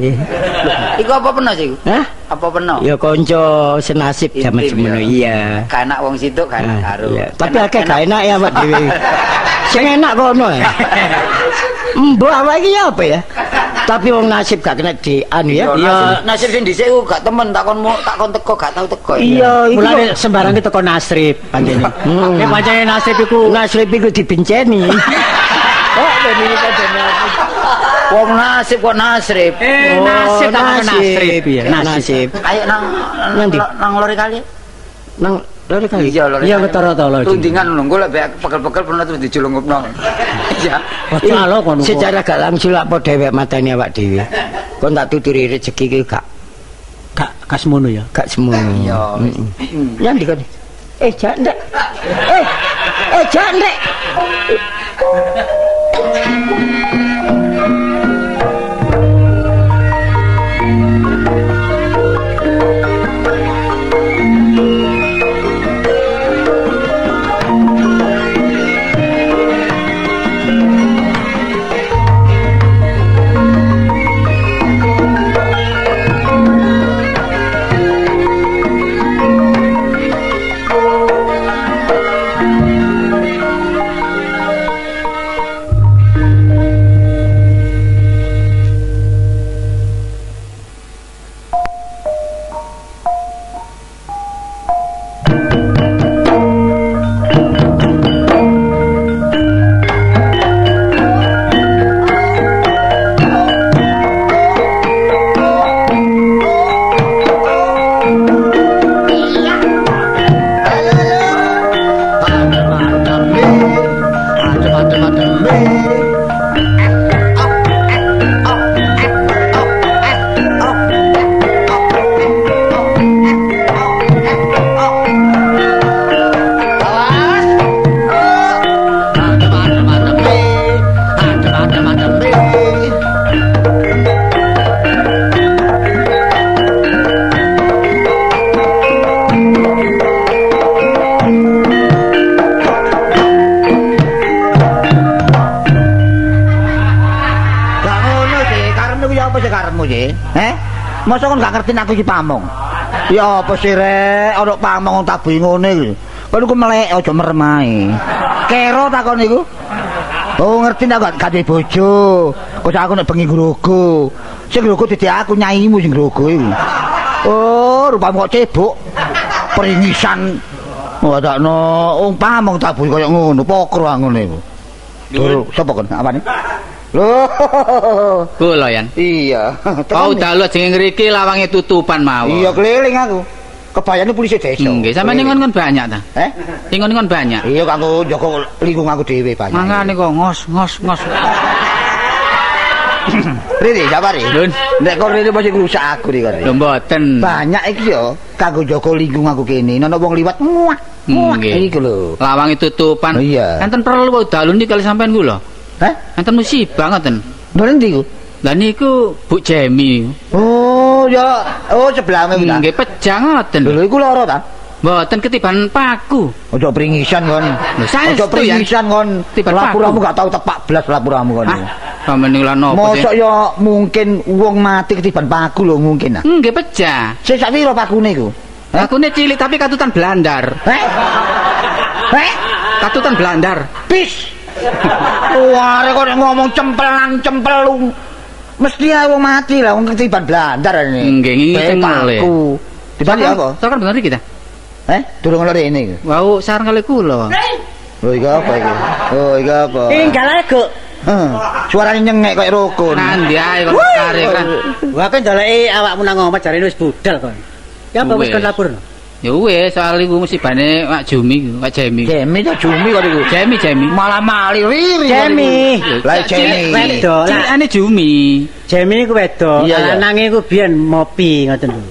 Iku apa peno sih? Hah? Apa peno? Ya kanca senasib jaman Intim, semono ya. iya. Gak enak wong situ kan Ah, karo. iya. Tapi akeh gak enak ya Pak dhewe. Sing enak kono ya. Mbok awake iki apa ya? Tapi wong nasib gak kena di anu ya. Iya, nasib sing dhisik ku gak temen takon teko gak tau teko. Iya, iku mulane sembarang ki teko nasrib pancene. Nek pancene nasrib iku nasib iku dibenceni. Oh, dadi padane. Wong nasib kok nasrib. nasib tak ono nasrib ya. Nasib. Ayo nang Nanti. nang lori kali. Nang lho kali. Iya lori. Iya ketara ta lho. Tundingan lho, engko lek pegel-pegel pernah terus dijelungupno. Iya. Wah kono. Secara gak langsung lak padha dhewek mateni awak dhewe. Kon tak tuturi rezeki ki Gak semono ya. gak semono. Iya. Ya ndi kon? Jak ndek. Jak ndek. Masa kon gak ngerti aku iki pamong. Ya apa sih rek, ana pamong tak bingone iki. Kon iku melek aja merem ae. Kero takon iku. Oh ngerti ndak gak duwe bojo. Kok aku nek bengi grogo. Sing grogo dadi aku nyaimu sing grogo iki. Oh, rupamu kok cebok. Peringisan. Wadakno wong pamong tak bunyi kaya ngono, pokro ngono iku. Lho, sapa kon? Apane? Loh. Kula yan. Iya. Kau dalu jeneng ngriki lawange tutupan mawon. Iya keliling aku. Kebayane polisi desa. Nggih, sampeyan ningon banyak ta? Ningon banyak. Iya kanggo njaga lingkungan aku dhewe banyak. Mangane kok ngos. Rene jabare. Lun. Nek kok rene mesti rusak aku iki kare. Lho mboten. Banyak iki yo kanggo njaga lingkungan aku kene. Ana wong liwat muah. Nggih. Iku lho. Lawange tutupan. Iya. Enten perlu dalu niki kali sampean kula. Hah? Enten musibah ngoten. Lho ndi ku? Lah niku Bu Jemi. Oh, ya. Oh, sebelahme kuwi. Nggih pejang ngoten. Lho iku lara ta? Mboten ketiban paku. Ojo pringisan kon. saestu, Ojo pringisan kon. Tiba Lapuramu paku. gak tau tepak blas lapuramu kon. Ah, sampeyan lan napa sih? Mosok ya mungkin wong mati ketiban paku lho mungkin ah. Nggih pejah. Sing sak pira pakune iku? Akune cilik tapi katutan blandar. Katutan blandar. Bis. Wah, kok ngomong cempelang. Mesti wong mati lah, wong ketiban blandar ini. Nggih, ngingin malih. Dibali apa? Sakan bener iki ta? Durung lho ini. Wau sareng kali kula. Oh, iki apa iki? Oh, iki apa? Tinggal ae, Guk. Suarane nyengek koyo rukun. Nandi ae kok kare kan. Wah, kan njaleki awakmu nang omah jarene wis budal kon. Ya apa wis kon laporno? Ya wis, soal iku musibane Pak Jumi, Pak Jemi. Jemi ta Jumi kok iku. Jemi. Malah mali riri. Jemi. Lah Jemi. Wedok. Cilikane Jumi. Jemi niku wedok. Iya, iya. Lanange iku biyen mopi ngoten lho.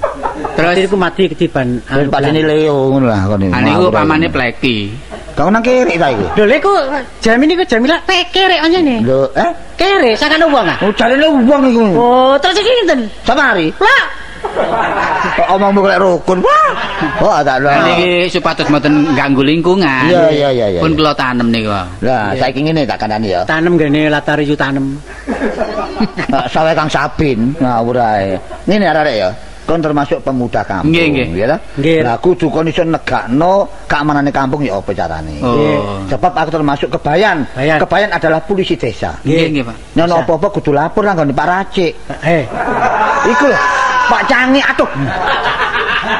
Terus iku mati ketiban Padane Leo ngono lah kon. niku pamane Pleki. Kau nang kiri ta iku? Lho lek ku Jemi niku Jamila kerek anjene. Lho, Kerek sakane wong ah. Oh, jarene wong iku. Oh, terus iki ngenten. Samari. Lah, Omongmu kayak rukun. Wah. Oh, ada lho. Niki supados mboten ganggu lingkungan. Iya. Pun kula tanem niku. Lah, saiki ngene tak kandhani ya. tanem gene latar ijo tanem. Sawe Kang Sabin ngawur ae. Ngene arek ya. Kon termasuk pemuda kampung, Nggih. ya ta? Nggih. Lah kudu kon iso negakno keamanane kampung ya apa carane. Oh. Sebab aku termasuk kebayan. Bayan. Kebayan adalah polisi desa. Nggih, Pak. Nek apa-apa kudu lapor nang nggon Pak Racik. Iku lho, Pak Cangi atuh.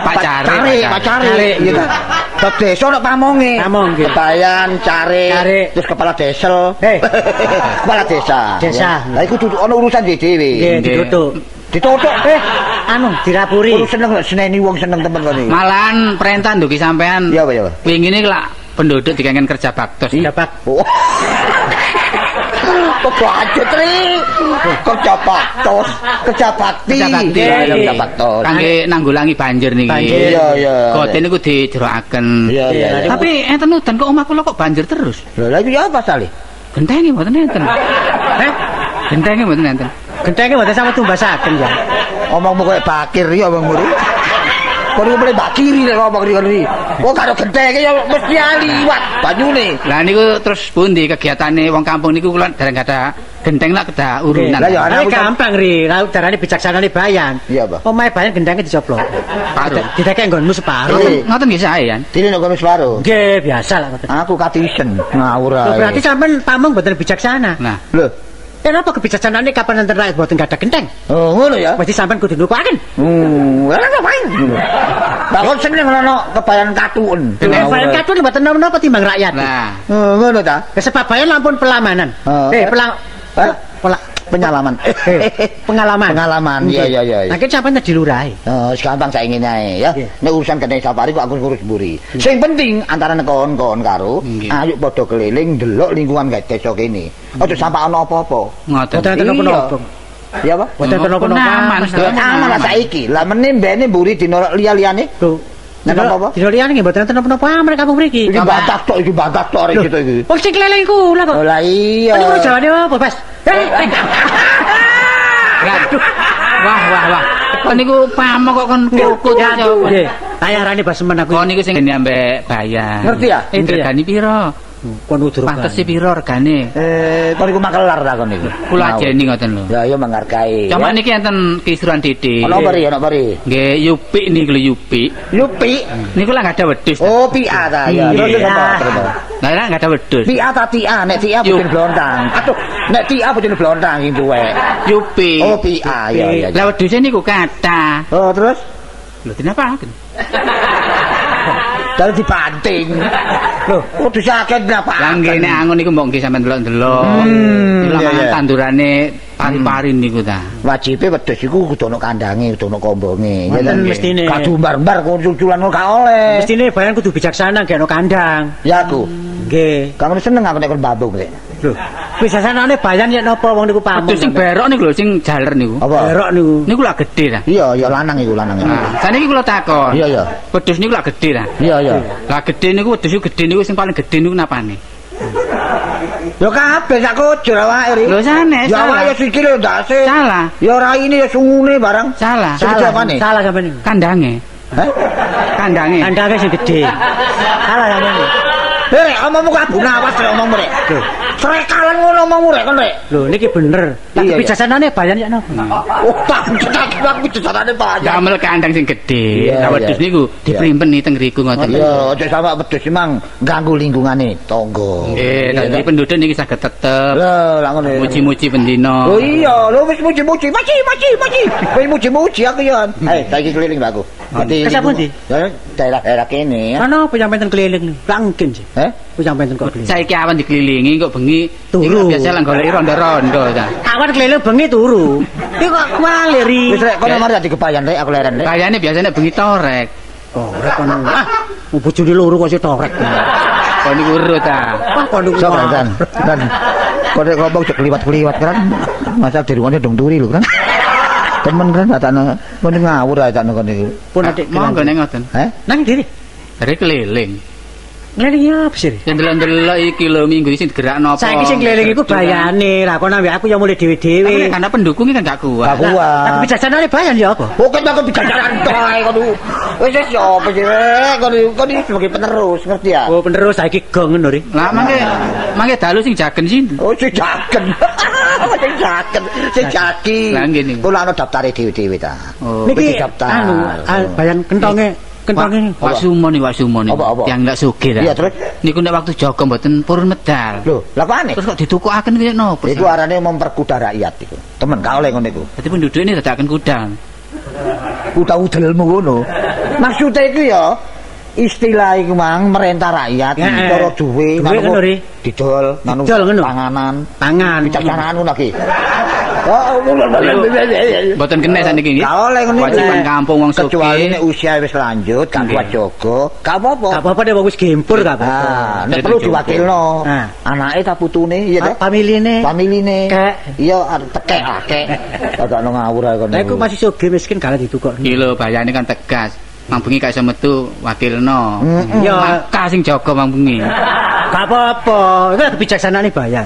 Pak Cari. Pak Cari. Iya ta. Bab desa nek pamonge. Pamong, nggih. Kebayan, Cari, Cari. terus kepala desel. Kepala desa. Desa. Lah iku kudu ana urusan dhewe. Nggih, ditutuk. Ditutuk Dirapuri. Kudu seneng seneni wong seneng temen kene. Malahan perintah ndugi sampean. Iya, Pak, ya. Wingi ini lak penduduk dikengken kerja baktos. Dapat. Oh. Kok aja tri. Kerja baktos, kerja bakti. Kerja bakti. Iya, kerja baktos. Kangge nanggulangi banjir niki. Banjir. Iya. Gote niku dijerokaken. Iya. Tapi enten udan kok omah kula kok banjir terus. Lha lha iki apa sale? Gentenge mboten enten. Gentenge mboten enten. Gentenge mboten sama tumbasaken ya. Omongmu koyo bakir ya omongmu. Kok niku boleh bakiri nek ngomong ngene. Kok karo gentenge ya mesti liwat banyune. Lah niku terus pundi kegiatane wong kampung niku kula dereng ada genteng lak kedah urunan. Lah ya Ini anakku gampang ri, laut darane bijaksanane bayan. Iya, Pak. Omahe bayan gendenge dicoplok. Paruh. Didekek nggonmu separuh. Ngoten nggih sae ya. dene nek wis baru. Nggih, biasa lah ngoten. Aku katisen ngawur Loh, ae. berarti sampean pamong mboten bijaksana. Nah, Lho. Kenapa kebijaksanane kapan nanti rakyat mboten gadah genteng? Oh, ngono ya. Mesti sampean kudu nukuaken. Lah ngapain? Bakon seneng ngono kebayan katun. Bayan kadun mboten napa timbang rakyat. nah. Oh, ngono ta? Kesepabayan lampun pelamanan. Penyalaman. Pengalaman. Iya. Nah, sampean di lurahe. Oh, gampang saiki ngene ya. Nggih. Nek urusan genteng safari kok aku ngurus mburi. Sing penting antara kon karo Nggih. ayo padha keliling ndelok lingkungan desa kene. Aja sampai ana apa-apa. Ngoten. Boten napa-napa. Iya apa? Boten napa-napa. Aman, Ya aman lah saiki. Lah meneh mbene mburi dina liya-liyane. Tuh. Nek apa-apa? Dino liyane nggih mboten napa-napa aman kampung mriki. Iki batak tok arek gitu iki. Wong sing keleleng kula kok. Oh lah iya. Ini urus jawane apa, Bas? Aduh. Wah. Kok niku pamong kok kon kukut Aduh, nggih. Ayarane Basemen aku. Kok niku sing ngene ambek bayan. Ngerti ya? Regane piro? Kon udur. Pantese piro regane? Kon iku makelar ta kon iku. Kula ajeni ngoten lho. Ya iya menghargai. Cuma niki enten kisruhan titik. Ono pari. Nggih, Yupi niku lho Yupi. Yupi. Niku lah enggak ada wedhus. Oh, Pia ta ya. Iya. Terus apa? Lah lah enggak ada wedhus. Pia ta Tia, nek Tia Yup. bojone blontang. Aduh, nek Tia bojone blontang sing tuwek. Yupi. Oh, Pia ya. Lah wedhuse niku kathah. Oh, terus Lho dinapa? dari dibanting. Loh, kudu sakit napa? Lah nggih nek angon niku mbok nggih sampean delok-delok. Lah iya, iya. tandurane pari-pari niku ta. Wajibe wedhus iku kudu ana kandange, kudu ana kombonge. Ya Wonten ta? mestine. Kadu mbar-mbar cuculan gak oleh. Mestine bayan kudu bijaksana gak ono kandang. Ya aku. Nggih. Kamu seneng aku nek kon babung rek. Lho, bijaksanane bayan yen napa wong niku pamong. Wedhus sing berok niku lho sing jaler niku. Apa? Berok niku. Niku lah gede ta. Iya, ya lanang iku lanang. Nah, saniki kula takon. Iya. Wedhus niku lah gede ta. Iya. Lah gede niku wedhus gede niku sing paling gede niku napane? Ya kabeh sak kujur awake. Lho sanes. Ya awake ya sikile ndase. Salah. Ya raine ya sungune barang. Salah. Segede apane? Salah sampean niku. Kandange. Hah? Kandange. Kandangnya sing gede. Salah sampean niku. Rek, omongmu kok abu nawas rek omongmu rek. Srekalan ngono omongmu rek kon rek. Lho niki bener. Tak Iya, iya. bijaksanane bayan ya napa? Oh, tak bijaksanane Pak. Damel kandang sing gedhe. Iya, Lah wedhus iya. niku diprimpen teng ngriku ngoten. Iya, aja sama wedhus emang ganggu lingkungane tangga. Nggih, dadi penduduk niki saged tetep Lah ngono. muji-muji pendino. Oh iya, lho wis muji-muji. Maci. Wis muji-muji aku ya. Saiki keliling Mbakku. Ke sapa ndi? Daerah kene ya. Ana apa sampeyan teng keliling niku? Ra mungkin sih. Ku sampeyan teng kok keliling. Saiki awan dikelilingi kok bengi Turu. Biasa lah goleki rondo-rondo ta. Awan keliling bengi turu. Iki kok kualeri. Wis rek kono mari dadi kepayan rek aku leren rek. Bayane biasanya bengi torek. Oh, rek kono. Ah, bojone loro kok sik torek. Kok niku urut ta. Wah, kono Sok kan. Kan. Kok ngomong cek kliwat-kliwat kan. Masa dirungane dong turi lho kan. Temen kan atane kon ngawur ae takno kon niku. pun adik Monggo ning ngoten. nang diri. Dari keliling. Keliling apa sih? Ndelok-ndelok iki lho minggu iki sing digerakno apa. Saiki sing keliling iku bayane. Lah kon ambek aku ya mulai dhewe-dhewe. Karena pendukungnya kan gak kuat. Aku Tapi bijaksanane bayan ya apa? Oke, aku bicara tok ae kon. Wis yo apa sih rek kon iki sebagai penerus ngerti ya? Oh, penerus saiki gong ngono ri. Lah mangke dalu sing jagen sih. Oh, sing jaken. Sing jaki. Lah ngene. Kula ana daftare dhewe-dhewe ta. Oh. Niki daftar. bayan kentonge Wak Sumon iki. Apa? Yang ndak sugih ta. Iya, terus? Niku nek waktu Joko mboten purun medal. Lho, lha kok aneh? Terus kok ditukukaken kaya nopo? Iku arane memperkuda rakyat iku. Temen gak oleh ngono iku. Dadi penduduk ini dadakan kudang. Kuda udelmu ngono. Maksudnya iku ya istilah iku mang merentah rakyat, cara duwe, Duwe ngono ri. didol, nanu Didol ngono. panganan, Pangan. bijaksanaan ngono lagi. Mboten kena saniki nggih. Gak oleh ngono iku. Kewajiban kampung wong sugih. Kecuali nek usia wis lanjut, gak kuat jaga, gak apa-apa. Gak apa-apa nek wong wis gempur gak apa-apa. Ah, nek perlu diwakilno. Ah. Anake ta putune, iya ta? Familine. Familine. Kek. Iya, tekek akeh. Gak ono ngawur ae kono. Lah iku masih sugih miskin gak ditukok. Iki lho bayane kan tegas. Mang bengi gak iso metu wakilno. Ya Maka sing jaga mang bengi. gak apa-apa. Iku kebijaksanane bayan.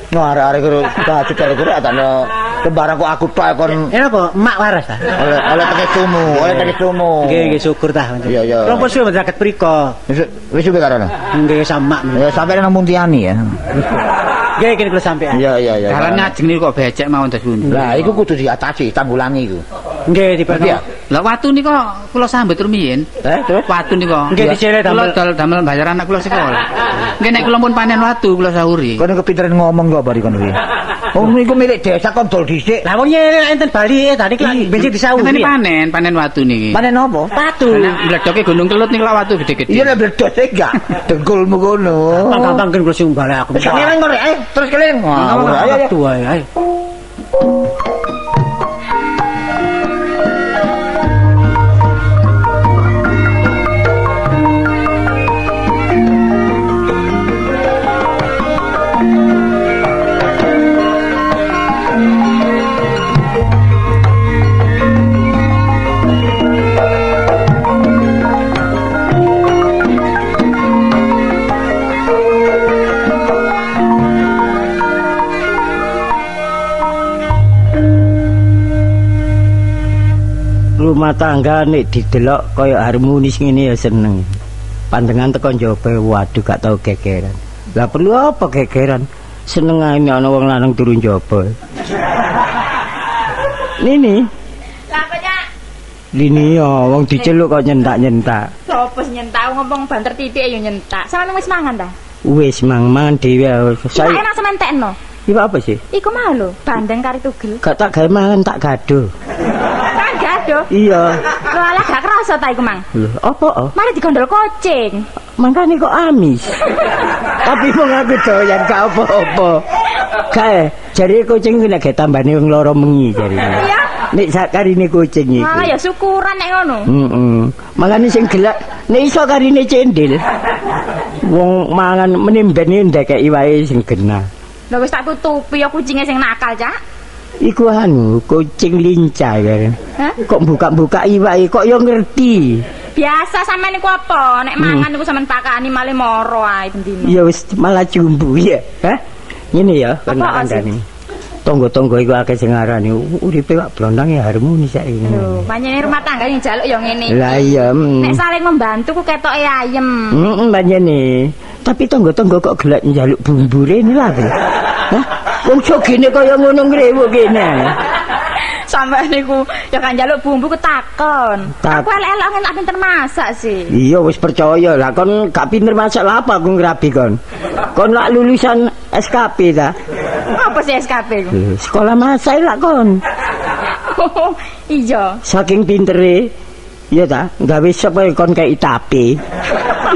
No arek-arek karo baju karo atane sembarang kok aku tok kon Apa emak waras ta? oleh pakai sumu. Nggih syukur tah. Iya, iya. Rompo suwe mendakat priko. Wis suwe karena. Nggih sama. Ya sampai nang Muntiani ya. Nggih kene kula sampean. Iya. Dalan ngajeng niku kok becek mawon tas pundi. Lah iku kudu diatasi, tanggulangi iku. Nggih diperti. Lah watu nika kula sambet rumiyin. Terus Watu nika. Nggih dicele Kula damel. damel bayar anak kula sekolah. Nggih nek kula pun panen watu kula sahuri. kon kepinteran ngomong kok bari kon kuwi. Oh niku milik desa kon dol dhisik. Lah wong nyele enten Bali tadi kelak bensin disauri. Ini panen watu niki. Panen apa? Patu. Bledoke Gunung Kelut niku lak watu gede-gede. Iya nek bledos e gak dengkulmu kono. Gampang kan kula sing balik aku. Keliling kok rek, terus keliling. Ayo. Tua ayo. Rumah tangga nek didelok kaya harmonis ngene ya seneng. Pandangan teko njaba waduh gak tau gegeran. Lah perlu apa gegeran? Seneng ae nek ana wong lanang turu njaba. Nini, Lah apa Cak? lini ya wong diceluk kok nyentak-nyentak. Sopo sing nyentak ngomong banter titik ya nyentak. Sampeyan wis mangan ta? Wis mangan dhewe. Saya Saya enak sampean tekno. iki apa sih? Iku mau lho, bandeng kari tugel. Gak tak gawe mangan tak gado. Kan gado. Iya. Lho alah gak kerasa ta iku, Mang. Lho, apa? Mari digondol kucing. Mangkane kok amis. Tapi wong aku doyan gak apa-apa. Kae, jare kucing nek gawe tambane wong loro mengi jarine. Iya. Nek sakarine kucing iki. Malah ya syukuran nek ngono. Makane sing gelak nek iso karine cendil. Wong mangan menimbene ndekeki wae sing genah. Lho wis tak tutupi ya kucinge sing nakal, Cak. Iku anu kucing lincah kan. Hah? Kok buka-buka iwake kok yo ngerti. Biasa sampean niku apa? Nek mangan niku sampean pakani male moro ae bendino. Ya wis malah jumbu ya. Hah? Ngene ya Apa kandhane. tangga-tangga iku akeh sing ngarani uripe wak blondang ya harmonis saiki. Lho, pancene rumah tangga yang jaluk ya ngene iki. Lah iya. Nek saling membantu ku ketoke ayem. Pancene. Tapi tangga-tangga kok gelek njaluk bumbure ini lha. Hah? Wong sogene kaya ngono ngrewu kene. Sampai niku ya kan njaluk bumbu ketakon. Tak- Aku elek-elek ngene tak pinter masak sih. Iya wis percaya lah kon gak pinter masak lah apa aku ngrabi kon. Kon lak lulusan SKP ta? Apa sih SKP ku? Sekolah masak lah kon. Oh, iya. Saking pintere iya ta, gawe sapa kon kei tape.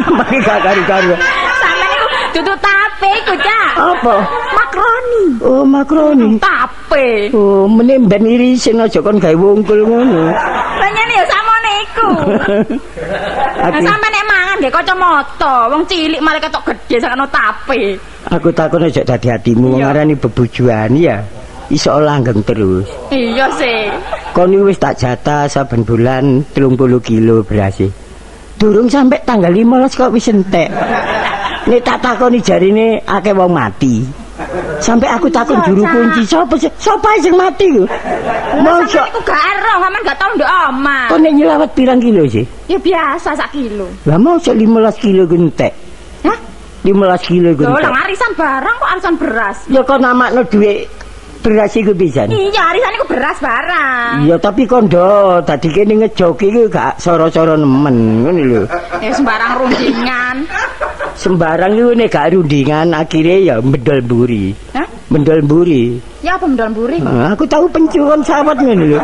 Mari gak karo-karo. Sampai niku dudu tape ku, Cak. Apa? Makroni. Oh, makroni. Tape. Oh, meneh ben irisin aja kon gawe wungkul ngono. Pancene ya samone iku. Aku, Sampe nek mangan nggih kacamata, wong cilik malah ketok gedhe sakno tape. aku takon aja dadi hatimu wong arani bebujuan ya. Iso langgeng terus. Iya sih. Kon iki wis tak jatah saben bulan 30 kilo beras. Durung sampai tanggal 15 kok wis entek. Nek tak takoni jarine akeh wong mati. Sampai aku takon juru kunci sapa sing mati ku? Masa iku gak ero, sampean gak tau nduk omah. Kok nek nyelawat pirang kilo sih? Ya biasa sak kilo. Lah mosok 15 kilo ku entek. Hah? 15 kilo ku Lho, entek. lah arisan barang kok arisan beras. Ya kok namakno dhuwit beras iku pisan. Iya, arisan iku beras barang. Iya tapi kondo tadi kene ngejoki iku gak soro-soro nemen ngono lho. Ya sembarang rundingan. Sembarang iku nek gak rundingan akhirnya ya mendol mburi. Hah? Mendol mburi. Ya apa mendol mburi? Aku tahu pencurian sawat ngono lho.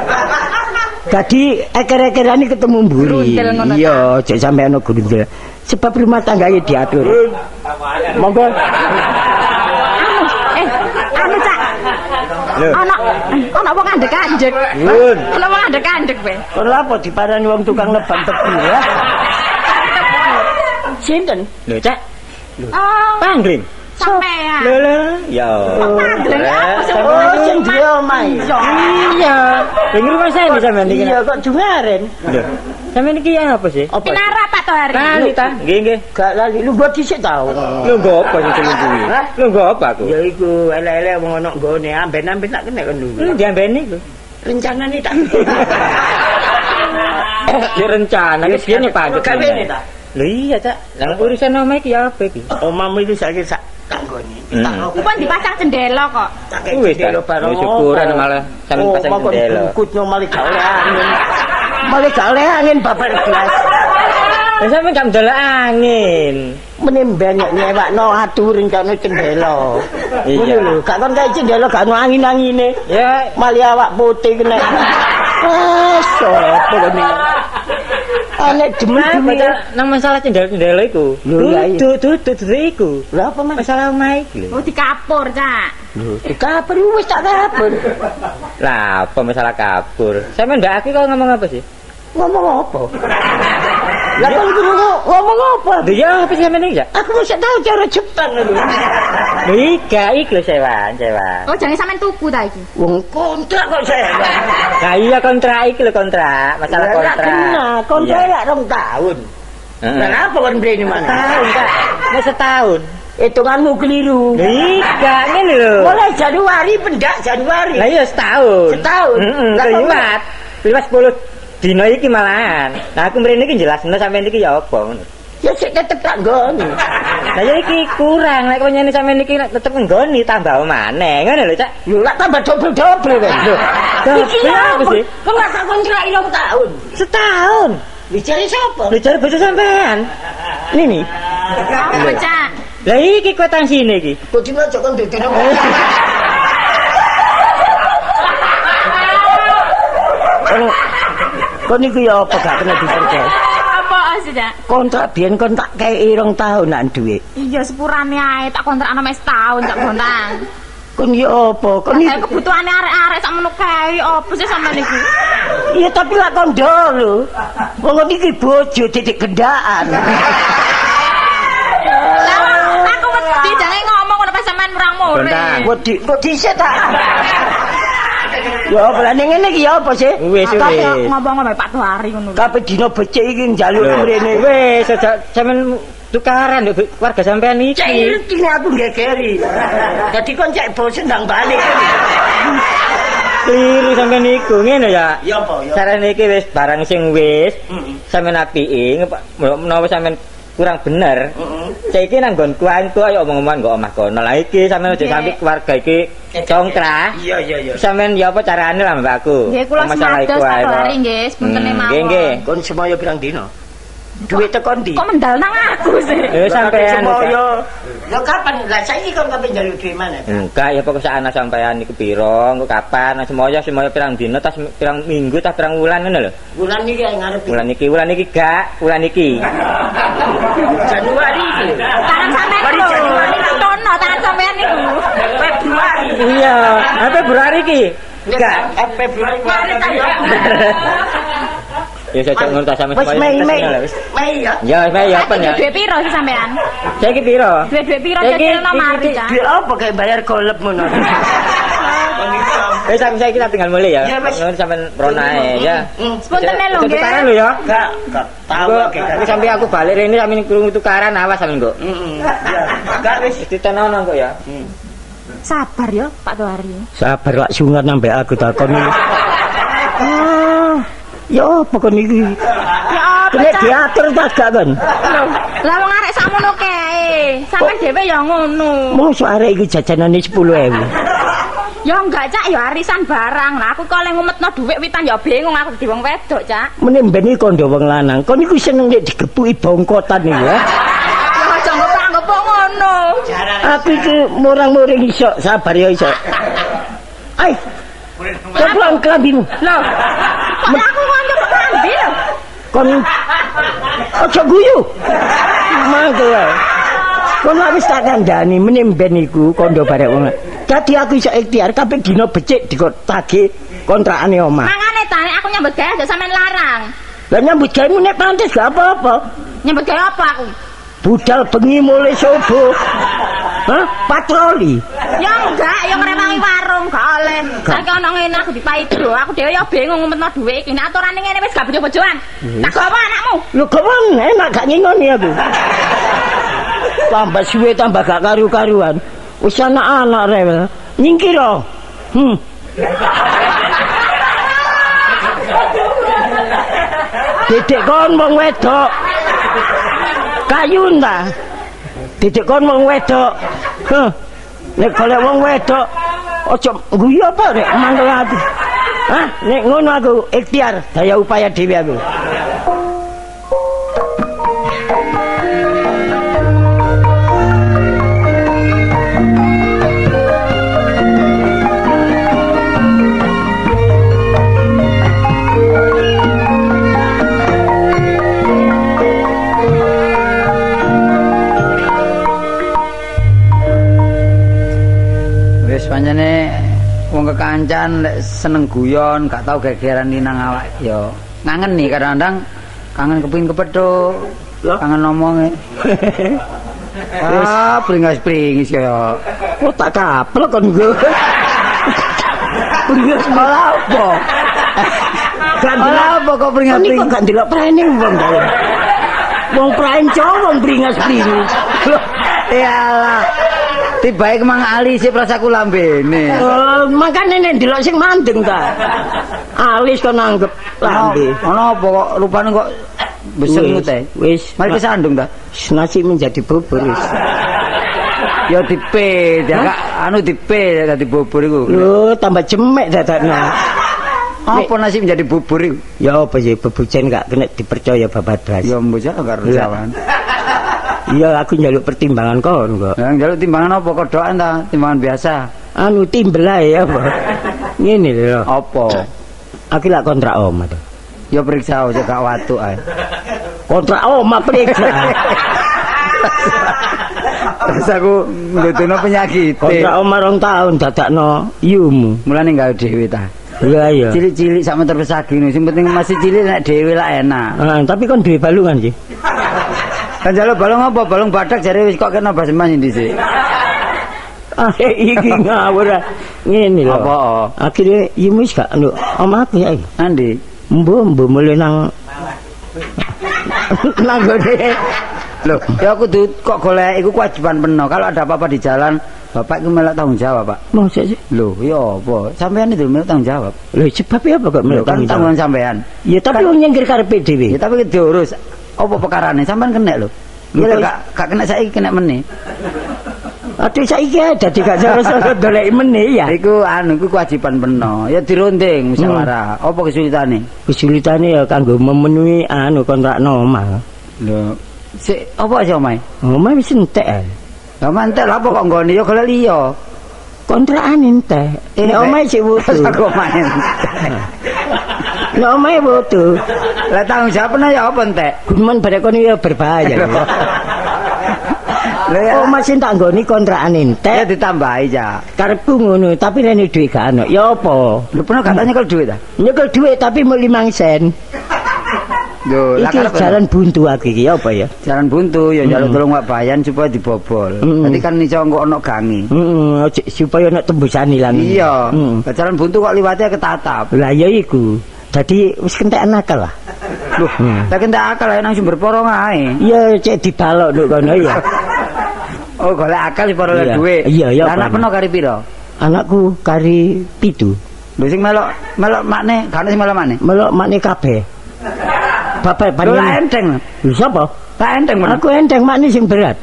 Jadi eker-ekerane ketemu mburi. Grundel ngono ta? Iya, jek sampe ana grundel. Sebab rumah tangganya diatur. Monggo. Anu Cak. Ana wong andek-andek. Ana wong andek-andek kowe. Kon lha apa diparani wong tukang nebang tebu ya? Sinten? Lho, Cak. Oh, Panggling. sampean. Lho, ya. Panggling apa sih? Oh, sing duwe omah. Iya. Lha rumah saya di sampean iki. Iya kok jungaren. Lho. Sampean iki apa sih? Apa? Pinara Pak Tohari. Lali ta? Nggih, nggih. Gak lali lu gua dhisik tau. Lho nggo apa sing celung kuwi? Hah? Lho nggo apa aku? Ya iku elek-elek wong ana nggone amben-amben tak kena kon dulu. Diambeni lho. Rencanane tak. Ya rencana iki piye nek Pak? Gawene ta. Lho iya, Cak. Lah urusan omah iki apa iki? Omahmu itu saiki sak tanggone. Ku pun dipasang jendela kok. Wis ta. bareng. Syukuran malah sampean pasang jendela. Bungkusnya malah gak oleh angin. Malah gak oleh angin babar gelas. Lah sampean gak ndelok angin. Menen banyak nyewakno aturin kano jendela. Iya. Ngono lho, gak kon kae jendela gak ono angin-angine. Ya, Malah awak putih kena. Sopo kene. Anek demen nang masalah jendela iku. Lho, iya, iya. Dudu iku. Lha apa Mas? Masalah omah iki lho. Oh dikapur, Cak. Lho, dikabur wis tak kabur. Lah, apa masalah kabur? Sampeyan ndak aki kok ngomong apa sih? Ngomong apa? Lah kon kudu ngomong apa? Lho ya, apa sih sampeyan iki, Cak? Aku mesti tahu cara Jepang lho. Lho iki lho sewan. Oh jangan sampean tuku ta iki. Wong kontrak kok saya. Lah iya kontrak iki lho kontrak, masalah kontrak. Kontrak ya 2 tahun. Heeh. Lah apa kon beli mana? Tahun, Kak. Nek setahun. Hitunganmu keliru. Lho iya, ngene lho. Mulai Januari pendak Januari. Lah iya setahun. Setahun? Heeh, Lah, kok liwat. Liwat 10 dino iki malahan. Nah aku mrene iki jelasno sampeyan iki ya apa ngono. Ya sik tetep tak nggoni. Lah ya iki kurang nek kok nyene sampeyan iki tetep nggoni tambah maneh. Ngono lho, Cak. Lho lak tambah dobel-dobel kan. Lho, Iki apa sih? Kok gak tak kontrak 2 tahun? Setahun. Dicari siapa? Lho cari bojo sampean. Ini. Apa, Cak? Lah iki kwitansinya iki. Kok dino aja kon dene. Kon iku ya apa gak kena dipercaya? Apa sih, Cak? Kontrak biyen kon tak kei 2 tahun nak duit. Iya sepurane ae tak kontrak ana mes tahun tak kontrak. Kon ya apa? Kon Kayak kebutuhane arek-arek sak menuk kae apa sih sampean iki? iya tapi lak kondo lho. Wong iki bojo titik gendaan. Lah aku mesti jangan ngomong ngono pas sampean murang mure. Bentar. Kok dhisik ta? Ya apa ning ngene iki ya apa sih? Wis Ngomong-ngomong Pak Tohari ngono. Kabeh dina becik iki njaluk Lho. mrene. Wis aja sampean tukaran nduk warga sampean Cek iki. iki aku gegeri. Dadi kon cek bosen ndang balik. Kliru sampean niku ngene ya. Ya apa ya? Sarane iki wis barang sing wis sampean apiki menawa sampean kurang bener. Saiki nang nggonku anku ayo omong-omongan kok omah kono. Lah iki sampean aja sampe keluarga iki congkrah. Iya. Sampean ya apa carane lah mbakku. Nggih kula semados kabari nggih, sepuntene mawon. Nggih. Kon semoyo pirang dino? Duit tekon ndi? Kok mendal nang aku sih? Sampean semoyo. Ya kapan? Lah saiki kon kabeh njaluk duit mana? Enggak ya pokok ana sampean niku piro, engko kapan, semoyo pirang dino tas pirang minggu tas pirang wulan ngono lho. Bulan iki ngarep Wulan iki gak, wulan iki. Januari iki. Tangan sampean lho. Tono tangan sampean niku. Februari. Iya, Februari iki. Enggak. Februari kemarin Ya saya ngono ta sampe Wis Mei ya. Ya, Mei ya apa ya? Duit piro sih sampean? Saiki piro? Duit piro cecilno mari, Cak. Duit apa kayak bayar golep ngono. Wis saiki kita tinggal mulai ya. Ya, wis. Ngono sampean rono ae ya. Sepuntene lho nggih. Tukaran lho ya. Enggak tahu Iki sampe aku balik rene sampe krungu tukaran awas sampean kok. Enggak wis Ditenono kok ya. Sabar ya, Pak Tuari. sabar lak sungat nambah aku takon iki. Ya apa kon iki? Ya apa, Kene Cak? diatur tas gak kon? Lho, lah wong arek sakmono kae. Sampeyan dhewe ya ngono. Mosok arek iki jajanane 10.000. Ya enggak, Cak, ya arisan barang. Lah aku kok le ngumetno dhuwit witan ya bingung aku di wong wedok, Cak. Mene mbene kondo wong lanang. Kon iku seneng nek digepuki bongkotan iki ya. Ya aja ngepak ngono. Aku iki murang-muring iso, sabar ya iso. Ai. Kepulang kelambimu. Loh, kok aku kanca klambi lho. Kon aja guyu. Mangke wae. Kon wis tak kandhani meneh ben iku kondo barek wong. Dadi aku iso ikhtiar kabeh dina becik dikotake kontrakane omah. Mangane ta nek aku nyambut gawe aja sampean larang. Lah nyambut gawe nek pantes gak apa-apa. Nyambut gawe apa aku? Budal bengi mulai subuh. Hah? Patroli. Ya enggak, ya ngrewangi warung gak oleh. Saiki ana ngene aku dipaido. Aku dhewe ya bingung ngumetno dhuwit iki. Nek aturane ngene wis gak bojo-bojoan. Tak gawa anakmu. Lho kawan enak gak ngingoni aku. Tambah suwe tambah gak karu-karuan. Wis anak-anak rewel. Nyingkira. Dedek kon wong wedok. Kayun ta? Dedek kon wong wedok. Nek golek wong wedok aja guyu apa rek mangkel ati. Hah? Nek ngono aku ikhtiar daya upaya dhewe aku. Pancene wong kekancan lek seneng guyon, gak tau gegeran nang awak ya. Ngangen nih kadang-kadang kangen kepengin kepethuk, kangen ngomonge. Pringas-pringis kaya. Oh tak kapel kon gue. Pringas malah apa? Malah apa kok pringas-pringis? Kok gak ndelok prene wong kaya. Wong pranco wong pringas-pringis. Iyalah. Tibae kemang alis sih prasaku lambene. Makane nek ndelok sing mandeng ta. Alis kok nanggep lambe. Ono apa kok rupane kok beseng teh. Wis, Mari kesandung ta. nasi menjadi bubur wis. Ya dipe, ya gak anu dipe dadi bubur iku. Lho, tambah jemek dadakne. Apa nasi menjadi bubur iku? Ya apa sih bebujen gak kena dipercaya babat blas. Ya mbok karo jawan. Iya aku njaluk pertimbangan kon kok. Yang njaluk timbangan apa kodokan ta? Timbangan biasa. Anu timbel ae apa. Ngene lho. Apa? Aku lak kontrak omah to. Ya periksa aja gak watuk ae. Kontrak omah periksa. Rasaku nggotono penyakit. Kontrak omah 2 tahun dadakno yumu. Mulane gawe dhewe ta. Iya iya. Cilik-cilik sak meter pesagi sing penting masih cilik nek dhewe lah enak. Tapi kon duwe balungan sih. Kan njaluk balung apa? Balung badak jare wis kok kena bas emas dhisik. Iki ngawur. Ngene lho. Apa? Akhire yumu wis gak anu omah aku ya. Andi. Mbo mulai nang nang gone. Loh, ya aku kok golek iku kewajiban penuh. Kalau ada apa-apa di jalan, Bapak iku melok tanggung jawab, Pak. Mosok sih. Lho, ya apa? Sampeyan itu melok tanggung jawab. Lho sebabnya apa kok Lho, melok kan tanggungan sampean. Ya tapi wong nyengkir karepe dhewe. Ya tapi diurus. Apa perkarane? Sampean kena lho. Ya, Gak kena saiki kena meneh. Aduh saiki dadi gak soro-soro golek meneh ya. Iku iku kewajiban peno. Ya dirunding musyawarah. Apa kesulitane? Kesulitane ya kanggo memenuhi kontrak omah. Lho, sik apa sih omahe? Omah wis entek ae. Lah mantek lha apa kok nggone ya golek liya. Kontrakan entek. Nek omahe sik wudu. Aku main. Nek omahe wudu. Lah tanggung jawabnya ya apa entek? Gumen barek kono ya berbahaya. Lah ya Omah sing tak nggoni kontrakan ya entek. ditambahi ya. Karepku ngono, tapi rene dhuwit gak ono. Ya apa? Lu pernah katanya kalau duit ta? Nyekel dhuwit tapi mau 5 sen. Lho, lah Iki karep jalan buntu aku iki ya apa ya? jalan buntu ya njaluk tolong Pak Bayan supaya dibobol. Nanti kan iso engko ono gangi. Supaya nek tembusan ilang. Iya. Lah jalan buntu kok liwatnya ketatap. Lah ya iku. Dadi wis kentekan akal lah. Loh, tak kentek akal ae nang sumber porong ae. Iya cek dibalok nduk kono ya. Oh, golek akal supaya oleh Iya. duit. Iya, iya, Lah anak Pak. peno kari piro? Anakku kari 7. Lho sing melok makne, gak ono sing melok makne. Melok makne kabeh. Bapak Lho lah panjenengan. enteng. Lho sapa? Tak enteng men. Aku enteng makne sing berat.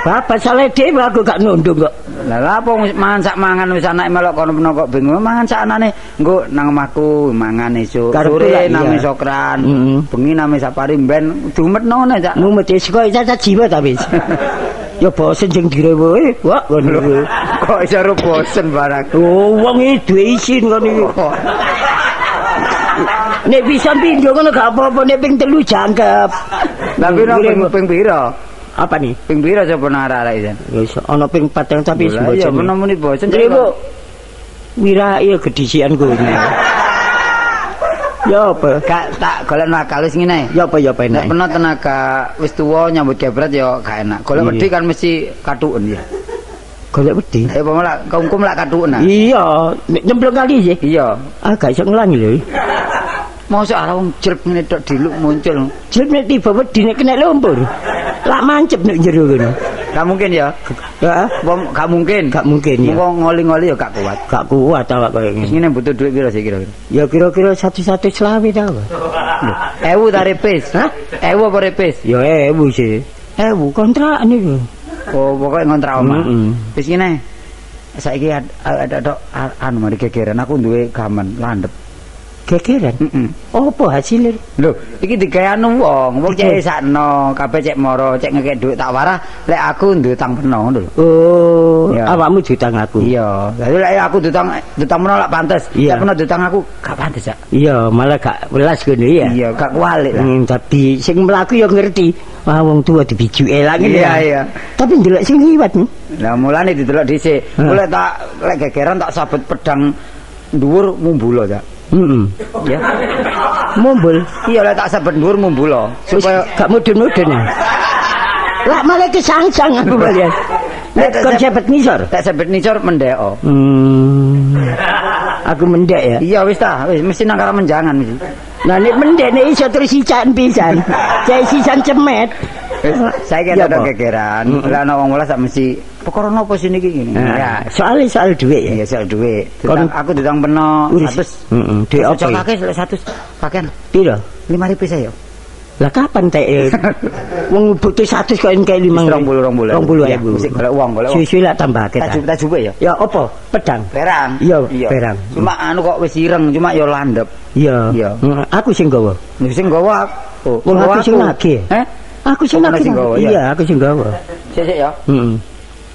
Bapak salah dhewe aku gak nundung kok. Lah lha apa mangan sak mangan wis anake melok kono peno kok bingung. Mangan sak anane nggo nang omahku mangan esuk. Karepe Sore lah, nami iya. sokran. Mm-mm. Bengi nami sapari ben dumetno ngene cak. Mumet wis kok cacat jiwa ta wis. Ya bosen sing direwe. Wah ngono. Kok iso ro bosen barang. Oh, wong iki duwe isin ngono iki. Nek bisa pindho ngono gak apa-apa, nek ping 3 jangkep. Tapi no ping piro? Apa nih? Ping piro coba arek-arek iki. Wis ana ping 4 tapi wis Lah iya bosen. menawa muni bosen. Dribo. Wirai gedisian kowe. Ya apa? Gak tak golek nakal wis ngene. Ya apa ya apa Nek enak. peno tenaga wis tuwa nyambut gebret ya gak enak. Golek Iya. wedi kan mesti katuken ya. Golek wedi. Eh apa malah kaumku malah katuken. Ah. Iya, nek nyemplung kali sih. Iya. Ah gak iso ngelangi lho. Mosok arep wong jelek ngene tok diluk muncul. Jep nek tiba wedi nek kena lumpur. Lak mancep nek jero ngono. Gak mungkin ya. Heeh. Wong gak mungkin. Gak mungkin ya. Wong ngoli-ngoli ya gak kuat. Gak kuat awak koyo Wis ngene. ngene butuh duit piro sih kira-kira? Ya kira-kira 100 selawe ta. Lho, 1000 ta repis? Hah? 1000 apa repis? Ya 1000 sih. 1000 kontrak niku. Oh, pokoknya ngontrak omah. Mm-mm. Wis ngene. Saiki ada anu mari gegeran aku duwe gaman landhep. Gegeran. Apa hasilnya? Lho, iki digawe anu wong cek sakno, kabeh cek moro, cek ngekek dhuwit tak warah, lek aku duwe utang peno ngono lho. Oh, Iya. awakmu ditang aku. Iya, dadi lek aku utang peno lak pantes, Iya. lek peno utang aku gak pantes ya. Iya, malah gak welas ngono ya. Iya, gak kualik lah. Tapi sing mlaku ya ngerti. Wah, wong tua dibijuke lah ngene. Iya, ya. iya. Tapi ndelok sing liwat. Lah mulane didelok dhisik. Mulai tak lek gegeran tak sabet pedang dhuwur mumbulo ya. Heeh. Ya. Mumbul. Iya lek tak sabet dhuwur mumbulo Supaya supaya gak mudun-mudun. Lah malah kesangsang aku balian. Nek kon cepet ngisor. tak sabet nicor mendeko. Aku mendek ya. Iya wis ta, wis mesti nang karo menjangan mesti. Nah nek mendek nek iso terus sican pisan. Cek sisan cemet. Saya Iya, kira ada Pak. gegeran, lah ana wong welas sak mesti perkara napa sih niki ngene. Nah, soal duit ya. Iya soal duit. Kon- Aku ditang peno Urus. 100. Heeh, duit apa? Cocok ya? akeh 100. Pakaian Piro? 5.000 saya. Lah kapan teh? Wong butuh 100 kok engke 5.000. 20.000. Mesti golek uang, golek uang. Suwi-suwi lak tambah kita. Tajube ya. Ya apa? Pedang. Perang. Iya, perang. Cuma anu kok wis ireng, cuma ya landhep. Iya. Iya. Aku sing gawa. Nek sing gawa aku. Wong aku sing nagih. Aku sing Oh, nagih. sing gawa, iya. Iya, aku sing gawa. Sik ya. Heeh.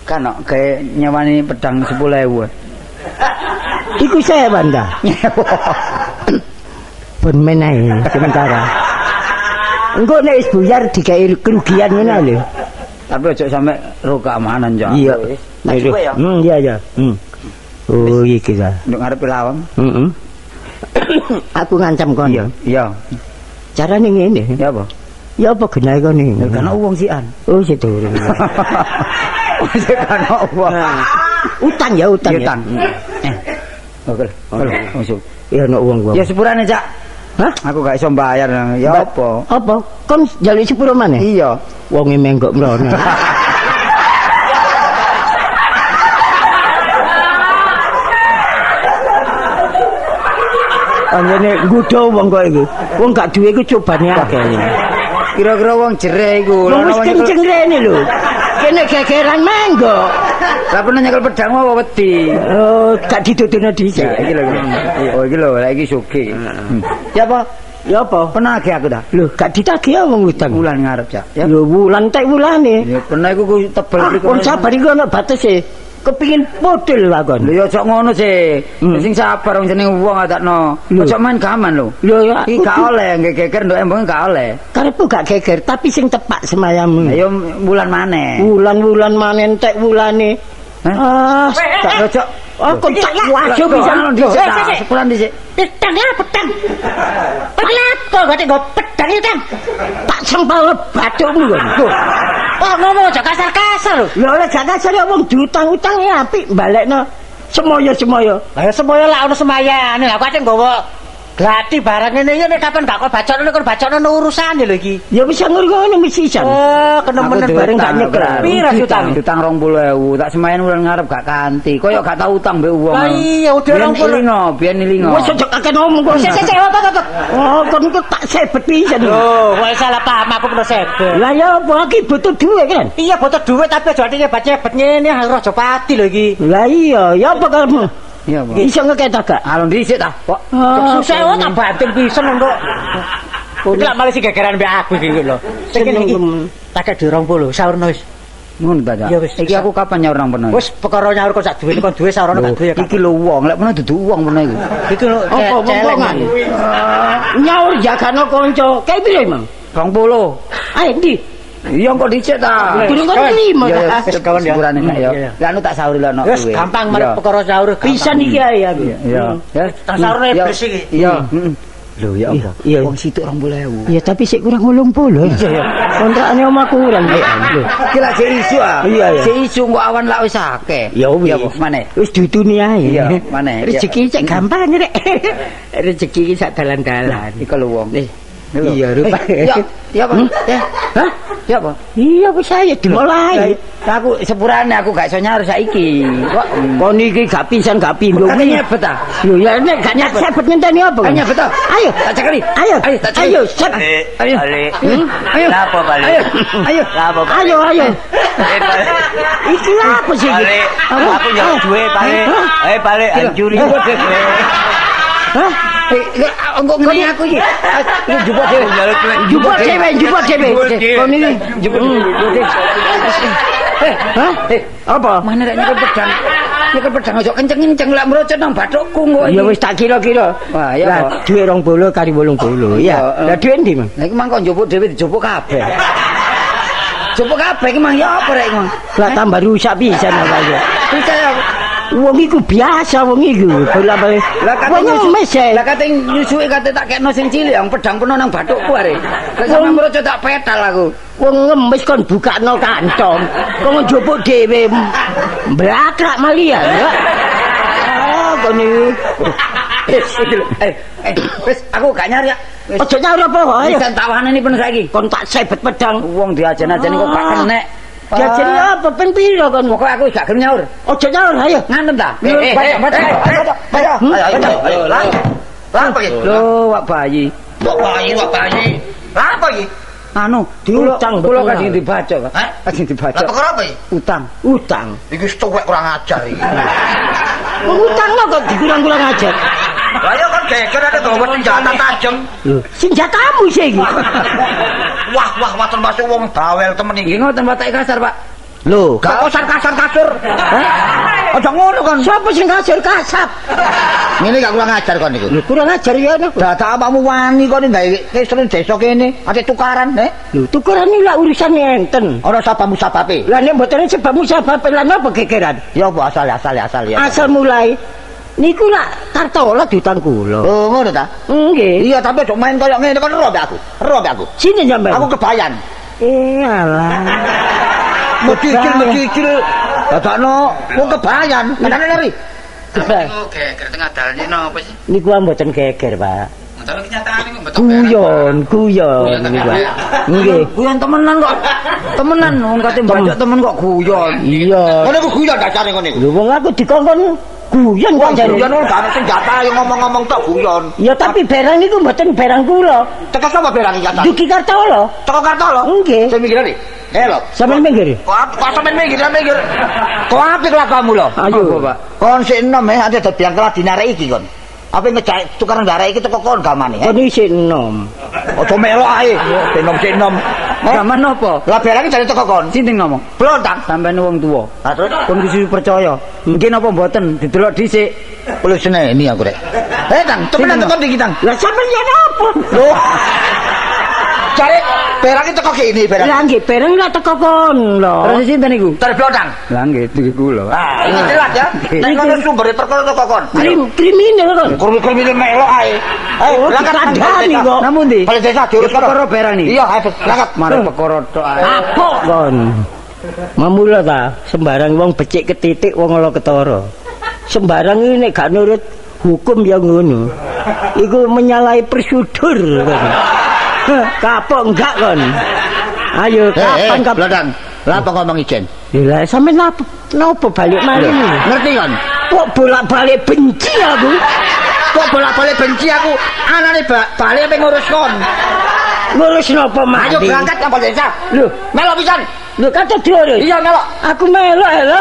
Kan kok kayak nyewani pedang 10.000. Iku saya banda. Pun menae sementara. Engko nek wis buyar digawe kerugian ngono lho. Tapi ojo sampe ro keamanan ya. Iya. Tak coba ya. Iya ya. Oh iki ta. Nduk ngarep lawang. Heeh. Aku ngancam kon. Iya, iya. Carane ngene. Ya apa? Ya apa genahe kon iki? Ya kan uang sian. Oh sedurung. Masih kan uang. Utang ya utang ya. Utang. Oke. Masuk. Ya ono wong gua. Ya sepurane, Cak. Hah? Aku gak iso bayar. Ya apa? Apa? Kon njaluk sepuro maneh? Iya. Wonge menggok mrono. Anjene nggodha wong kok iku. Wong gak duwe iku cobane akeh. Kira-kira wong jere iku. Wong wis kenceng rene lho. Kene gegeran manggo. Lah pernah nyekel pedang apa wedi? Oh, gak dituturno dhisik. Iki lho. Oh iki lho, lah iki sugih. Ya apa? Ya apa? Penagih aku dah. Lho, gak ditagih wong utang. Wulan ngarep, Cak. Ya. Lho, wulan tek wulane. Ya pernah iku ku tebel mriku. Wong sabar iku ana batese. Kepingin model lakon. Lho ya aja ngono sih. Sing sabar wong jenenge wong adakno. Aja main gaman lho. Lho ya, Iki gak oleh, nggih geger nduk embung gak oleh. karepku gak geger, tapi sing tepak semayammu. Ayo wulan maneh. Wulan-wulan manen tek wulane. Ah, Tak rojok. oh kok tak wajo bisa Sepulan dhisik. Pedang ya, pedang. Pelat kok gak nggo pedang itu, Kang. tak sempal bathukmu kok. Oh, ngomong aja kasar-kasar lho. Lho lek gak kasar ya wong diutang-utang ya apik balekno semoyo-semoyo. Lah ya semaya lah ono semayane. Lah kok ate nggawa glati barang ngene iki nek kapan gak kok bacokno kok bacokno urusane lho iki. Ya bisa ngono wis sisan. Oh, kenemenan bareng gak nyekel. Pira utang? Utang 20.000, tak semayan wulan ngarep gak kanthi. Koyo gak tau utang mbek wong. Lah iya, udah 20. Biyen ilingo. Wis aja kakek ngomong kok. Sik, apa. Oh, kon kok tak sebet pisan. Oh, kok salah paham aku perlu sebet. Lah ya apa iki butuh duit kan? Iya butuh duit tapi aja ati nyebet ngene harus aja pati lho iki. Lah iya, ya apa kamu? Iya, Pak. Iso ngeketak gak? Alon dhisik ta, Pak. Susah wae tak banting pisan untuk. Iki lak malah sing gegeran mbek aku iki lho. Sing iki tak di 20 saurno wis. Ngono ta, Cak. Iya, wis. Iki aku kapan nyaur nang peno? Wis perkara nyaur kok sak duwe kon duwe saurno gak duwe. Iki lho wong, lek peno dudu wong peno iku. Iki lho Apa wong-wongan? Nyaur jagano kanca. Kae piro, Mang? 20. Ayo ndi? Iya kok dicek ta. Durung kon terima Ya ta. wis kawan ya. Sepurane nek ya. Lah anu tak sauri lho ono Wis duwe. gampang malah perkara saur. Pisan iki ae aku. Iya. Ya. Tak saurne bersih iki. Iya. Lho ya apa? Iya. Wong situk 20.000. Ya tapi sik kurang 80. Iya. Kontrakane omah kurang. Iki lak sik isu ah. Iya, iya. Sik isu kok awan lak wis akeh. Ya wis. Ya apa? Maneh. Wis dituni ae. Iya, maneh. Rezeki cek gampang rek. Rezeki iki sak dalan-dalan. Iki lho wong. Iya, rupa. Ya, ya apa? Ya. Hah? Ya apa? Iya wis ae dimulai. Aku sepurane aku gak iso nyaur saiki. Kok Kon iki gak pisan gak pindho kate nyebet ta? Lho ya nek gak nyebet ngenteni apa? Ayo nyebet ta? Ayo, Tak cekeli. ayo, Ayo, tak cekeli. ayo, cek. Ayo. Ayo. Lapo balik? Ayo. Ayo. Lapo Ayo, ayo. Iki apa sih? Balik. Aku nyok duwe balik. Balik anjuri. Hah? Engko ngene aku iki. Iki jupuk dhewe. Jupuk dhewe, jupuk dhewe. Kon iki Jupuk dhewe. hah? Apa? Mana rek nyekel pedang. Nyekel pedang aja kenceng-kenceng lak mrocot nang bathukku kok. Ya wis tak kira-kira. Wah, ya Lah, kok. duwe 20 kali 80. Iya. Lah duwe ndi, Mang? Lah iki mangko njupuk dhewe dijupuk kabeh. Jupuk kabeh iki mang ya apa rek mang? Lah tambah rusak pisan apa ya. Percaya Wong iku biasa wong iku. Bolak-balik. Wong ngemis ae. Lah kate nyusuki kate tak kekno sing cilik yang pedang peno nang bathukku are. Lah sampe mrocot tak petal aku. Wong ngemis kon bukakno kantong. Kon njupuk dhewe. Blakrak malian. Ah, kon iki. Wis aku gak nyari ya. Wis Ojo nyaur apa ayo. Wis tawane ini peno saiki. Kon tak sebet pedang. Wong diajen-ajeni kok gak kenek. Jajan apa ping piro kon? Pokoke aku gak gelem nyaur. Ojo nyaur ayo. Ngantem ta? Ayo. Lah apa iki? Lho, wak bayi. Wak bayi. Lah apa iki? Anu, Diutang kula betul. kadang dibaca, Pak. Hah? Kadang dibaca. Lah perkara apa iki? Utang. Utang. Iki stowek kurang ajar iki. Utang kok dikurang-kurang aja. Lah ya kan geger ada bawa senjata tajam. Lho, senjatamu sih iki. Wah termasuk wong bawel temen Iki iki. ngoten batake kasar, Pak. Lho, Gak kasar-kasar. Aja ngono kan. sapa sing kasar kasap? Ngene gak kurang ajar kon niku. Lho, kurang ajar ya no. Dadak awakmu wani kok gawe kesren desa kene, ate tukaran, Lho, tukuran iki lak urusan enten. Ora sabamu sababe. Lah nek mboten sebabmu sebab lan apa gegeran? Ya apa asal ya. Asal mulai niku lak kartola diutang kula. Oh, ngono ta? Nggih. Iya, tapi dok main koyo ngene kon ero mbek aku. Ero mbek aku. Sini sampean. Aku kebayan. alah. Medikil. Dadakno wong kebayan. Kadane lari. Geger tengah dalan iki napa sih? Niku mboten geger, Pak. Tapi kenyataane kok mboten. Guyon niku. Nggih. Guyon temenan kok. Temenan wong kate mbajak temen kok guyon. Iya. Ngono ku guyon dasare ngono iku. Lho wong aku dikongkon Guyon kok Wong jane. guyon ora gak senjata yang ngomong-ngomong tok guyon. Ya tapi barang niku mboten barang kula. Teko sapa berang iki? Duki Kartolo. Teko Kartolo. Nggih. Sing mikir iki. Lho. Sampeyan minggir. Kok sampean mikir. Kok apik lah kamu lho. Ayo, Pak. Kon sik enom ade dadi angkel dinarek iki kon. Apa ngejak tukaran darek iki teko kon gamane. Kon isih enom. Aja melok ae. Enom. Gaman napa? Lah berang jare teko kon. Sinting ngomong. Blontang. Sampeyan wong tuwa. Lah terus Pun kudu percaya. Mungkin apa mboten didelok dhisik. Kulo seneni aku rek. Tang, temenan teko iki tang. Lah sampeyan yen apa? Loh. Jare berang teko kene berang. Lah nggih bareng lak teko kon lho. Terus sinten niku? Dari blontang. Lah nggih iki kula. Ah, ini jelas ya. Nek ngono sumber perkara teko kon. Kriminal kon. Kurmi-kurmi melok ae. Ayo, langkat Kandhani kok. Namun ndi? Balik desa diurus Perkara berang nih. Iya, ayo langkat. Marek perkara tok ae. Apa kon? Mamula ta, sembarang wong becik ketitik wong ala ketara. Sembarang iki nek gak nurut hukum ya ngono. Iku menyalahi prosedur kon. Kapok enggak kon. Ayo kapan kapan. Blontang. Lah apa ngomong ijen? Lah sampean napa balik mari ini? Ngerti kan? Kok bolak-balik benci aku? Kok bolak-balik benci aku? Anane balik apa ngurus kon? Ngurus napa mati? Ayo berangkat apa desa? Lho, Melok pisan. lho kata diurus. Iya melok. Aku melok lho.